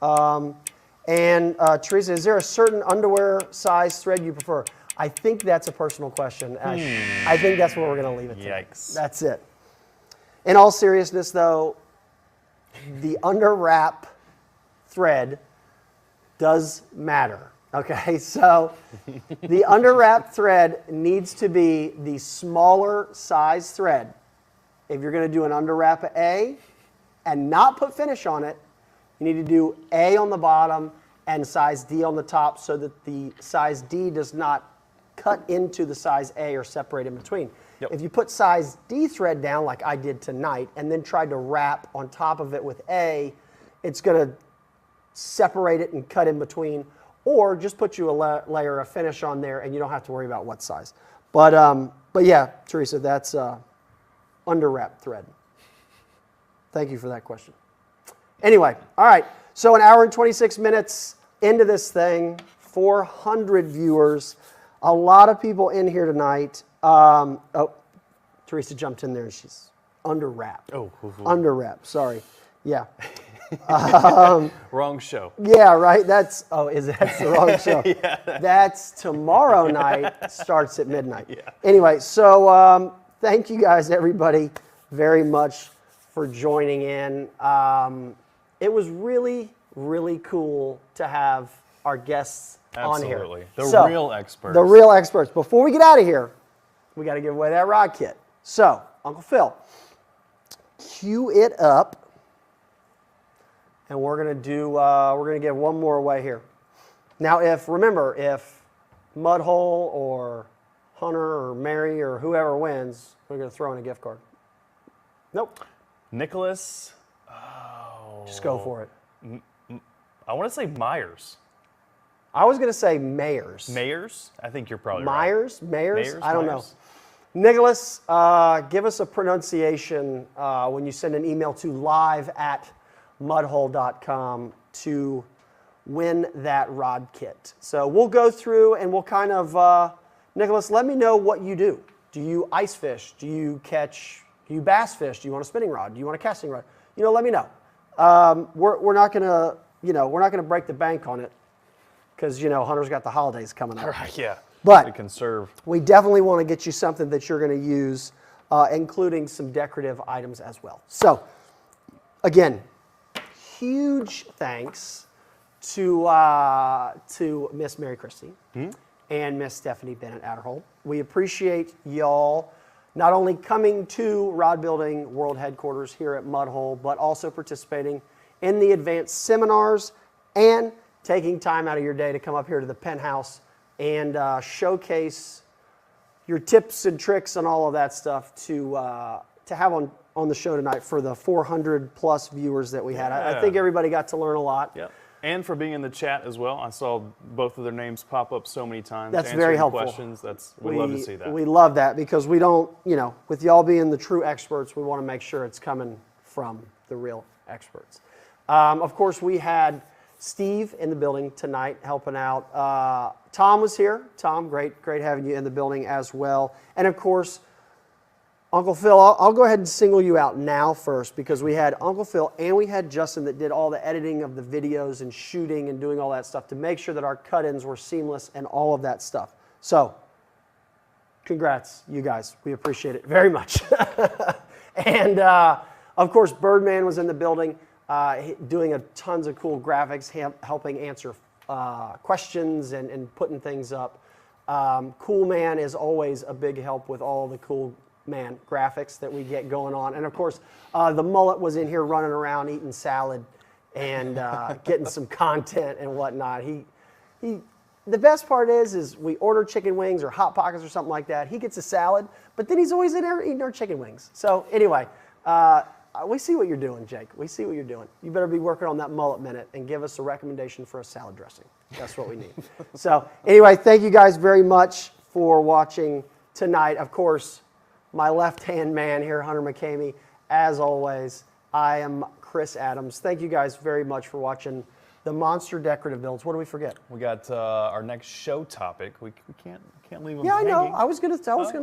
Teresa, is there a certain underwear size thread you prefer? I think that's a personal question. I think that's where we're going to leave it today. Yikes. That's it. In all seriousness, though, the under wrap thread does matter. Okay, so the under wrap thread needs to be the smaller size thread. If you're going to do an under wrap A and not put finish on it, you need to do A on the bottom and size D on the top so that the size D does not cut into the size A or separate in between. Yep. If you put size D thread down like I did tonight and then tried to wrap on top of it with A, it's going to separate it and cut in between, or just put you a layer of finish on there and you don't have to worry about what size. But yeah, Teresa, that's under wrap thread. Thank you for that question. Anyway, all right, so an hour and 26 minutes into this thing, 400 viewers, a lot of people in here tonight. Oh, Teresa jumped in there and she's under wrap. Oh, under wrap, sorry. Yeah. Wrong show. Yeah, right. That's the wrong show. Yeah. That's tomorrow night. Starts at midnight. Yeah. Anyway, so thank you guys, everybody, very much for joining in. It was really, really cool to have our guests on here. Absolutely. The real experts. The real experts. Before we get out of here, we got to give away that rod kit. So, Uncle Phil, cue it up. And we're gonna give one more away here. Now, remember, if Mudhole or Hunter or Mary or whoever wins, we're gonna throw in a gift card. Nope. Nicholas. Oh. Just go for it. I want to say Myers. I was gonna say Mayers. Mayers? I think you're probably Myers? right. Mayers? I don't Myers? know. Nicholas, give us a pronunciation when you send an email to live@mudhole.com to win that rod kit. So we'll go through and we'll kind of, Nicholas, let me know what you do. Do you ice fish? Do you bass fish? Do you want a spinning rod? Do you want a casting rod? Let me know. We're not gonna, we're not gonna break the bank on it because, Hunter's got the holidays coming up. Right, yeah. But we conserve. We definitely want to get you something that you're going to use, including some decorative items as well. So, again, huge thanks to Miss Mary Christie and Miss Stephanie Bennett Adderhold. We appreciate y'all not only coming to Rod Building World Headquarters here at Mudhole, but also participating in the advanced seminars and taking time out of your day to come up here to the penthouse and showcase your tips and tricks and all of that stuff to have on the show tonight for the 400 plus viewers that we had. I think everybody got to learn a lot. Yep. And for being in the chat as well. I saw both of their names pop up so many times. That's very helpful. Questions. We love to see that. We love that because we don't, with y'all being the true experts, we want to make sure it's coming from the real experts. Of course, we had Steve in the building tonight helping out. Tom was here. Tom, great having you in the building as well. And of course, Uncle Phil, I'll go ahead and single you out now first because we had Uncle Phil and we had Justin that did all the editing of the videos and shooting and doing all that stuff to make sure that our cut-ins were seamless and all of that stuff. So, congrats, you guys. We appreciate it very much. And of course, Birdman was in the building. Doing tons of cool graphics, helping answer questions and putting things up. Cool Man is always a big help with all the Cool Man graphics that we get going on. And of course, the mullet was in here running around eating salad and getting some content and whatnot. The best part is we order chicken wings or Hot Pockets or something like that. He gets a salad, but then he's always in there eating our chicken wings. So anyway, we see what you're doing, Jake. We see what you're doing. You better be working on that mullet minute and give us a recommendation for a salad dressing. That's what we need. So anyway, thank you guys very much for watching tonight. Of course, my left-hand man here, Hunter McCamey. As always, I am Chris Adams. Thank you guys very much for watching the Monster Decorative Builds. What do we forget? We got our next show topic. We can't leave them Yeah, I know. hanging. I was gonna filter I thought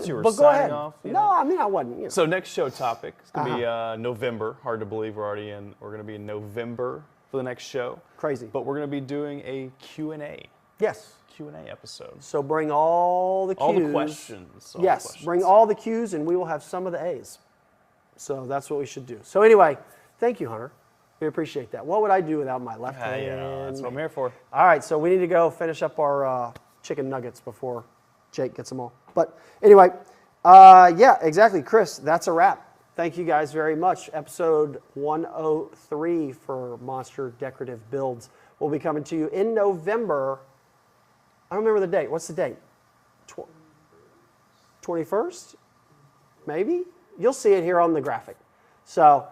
it. you were But go ahead. signing off, No, I mean I wasn't. So next show topic is going to be November. Hard to believe we're going to be in November. for the next show. Crazy. But we're going to be doing a Q&A. Yes. Q&A episode. So bring all the Q's. All the questions. Yes, bring all the Q's and we will have some of the A's. So that's what we should do. So anyway, thank you, Hunter. We appreciate that. What would I do without my left hand? Yeah, that's what I'm here for. All right, so we need to go finish up our chicken nuggets before Jake gets them all. But anyway, yeah, exactly, Chris, that's a wrap. Thank you guys very much. Episode 103 for Monster Decorative Builds will be coming to you in November. I don't remember the date. What's the date? 21st? Maybe? You'll see it here on the graphic. So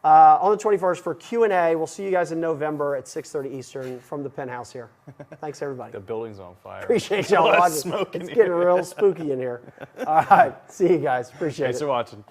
on the 21st for Q&A. We'll see you guys in November at 6:30 Eastern from the penthouse here. Thanks, everybody. The building's on fire. Appreciate y'all watching. It's getting real spooky in here. All right. See you guys. Appreciate it. Thanks for watching.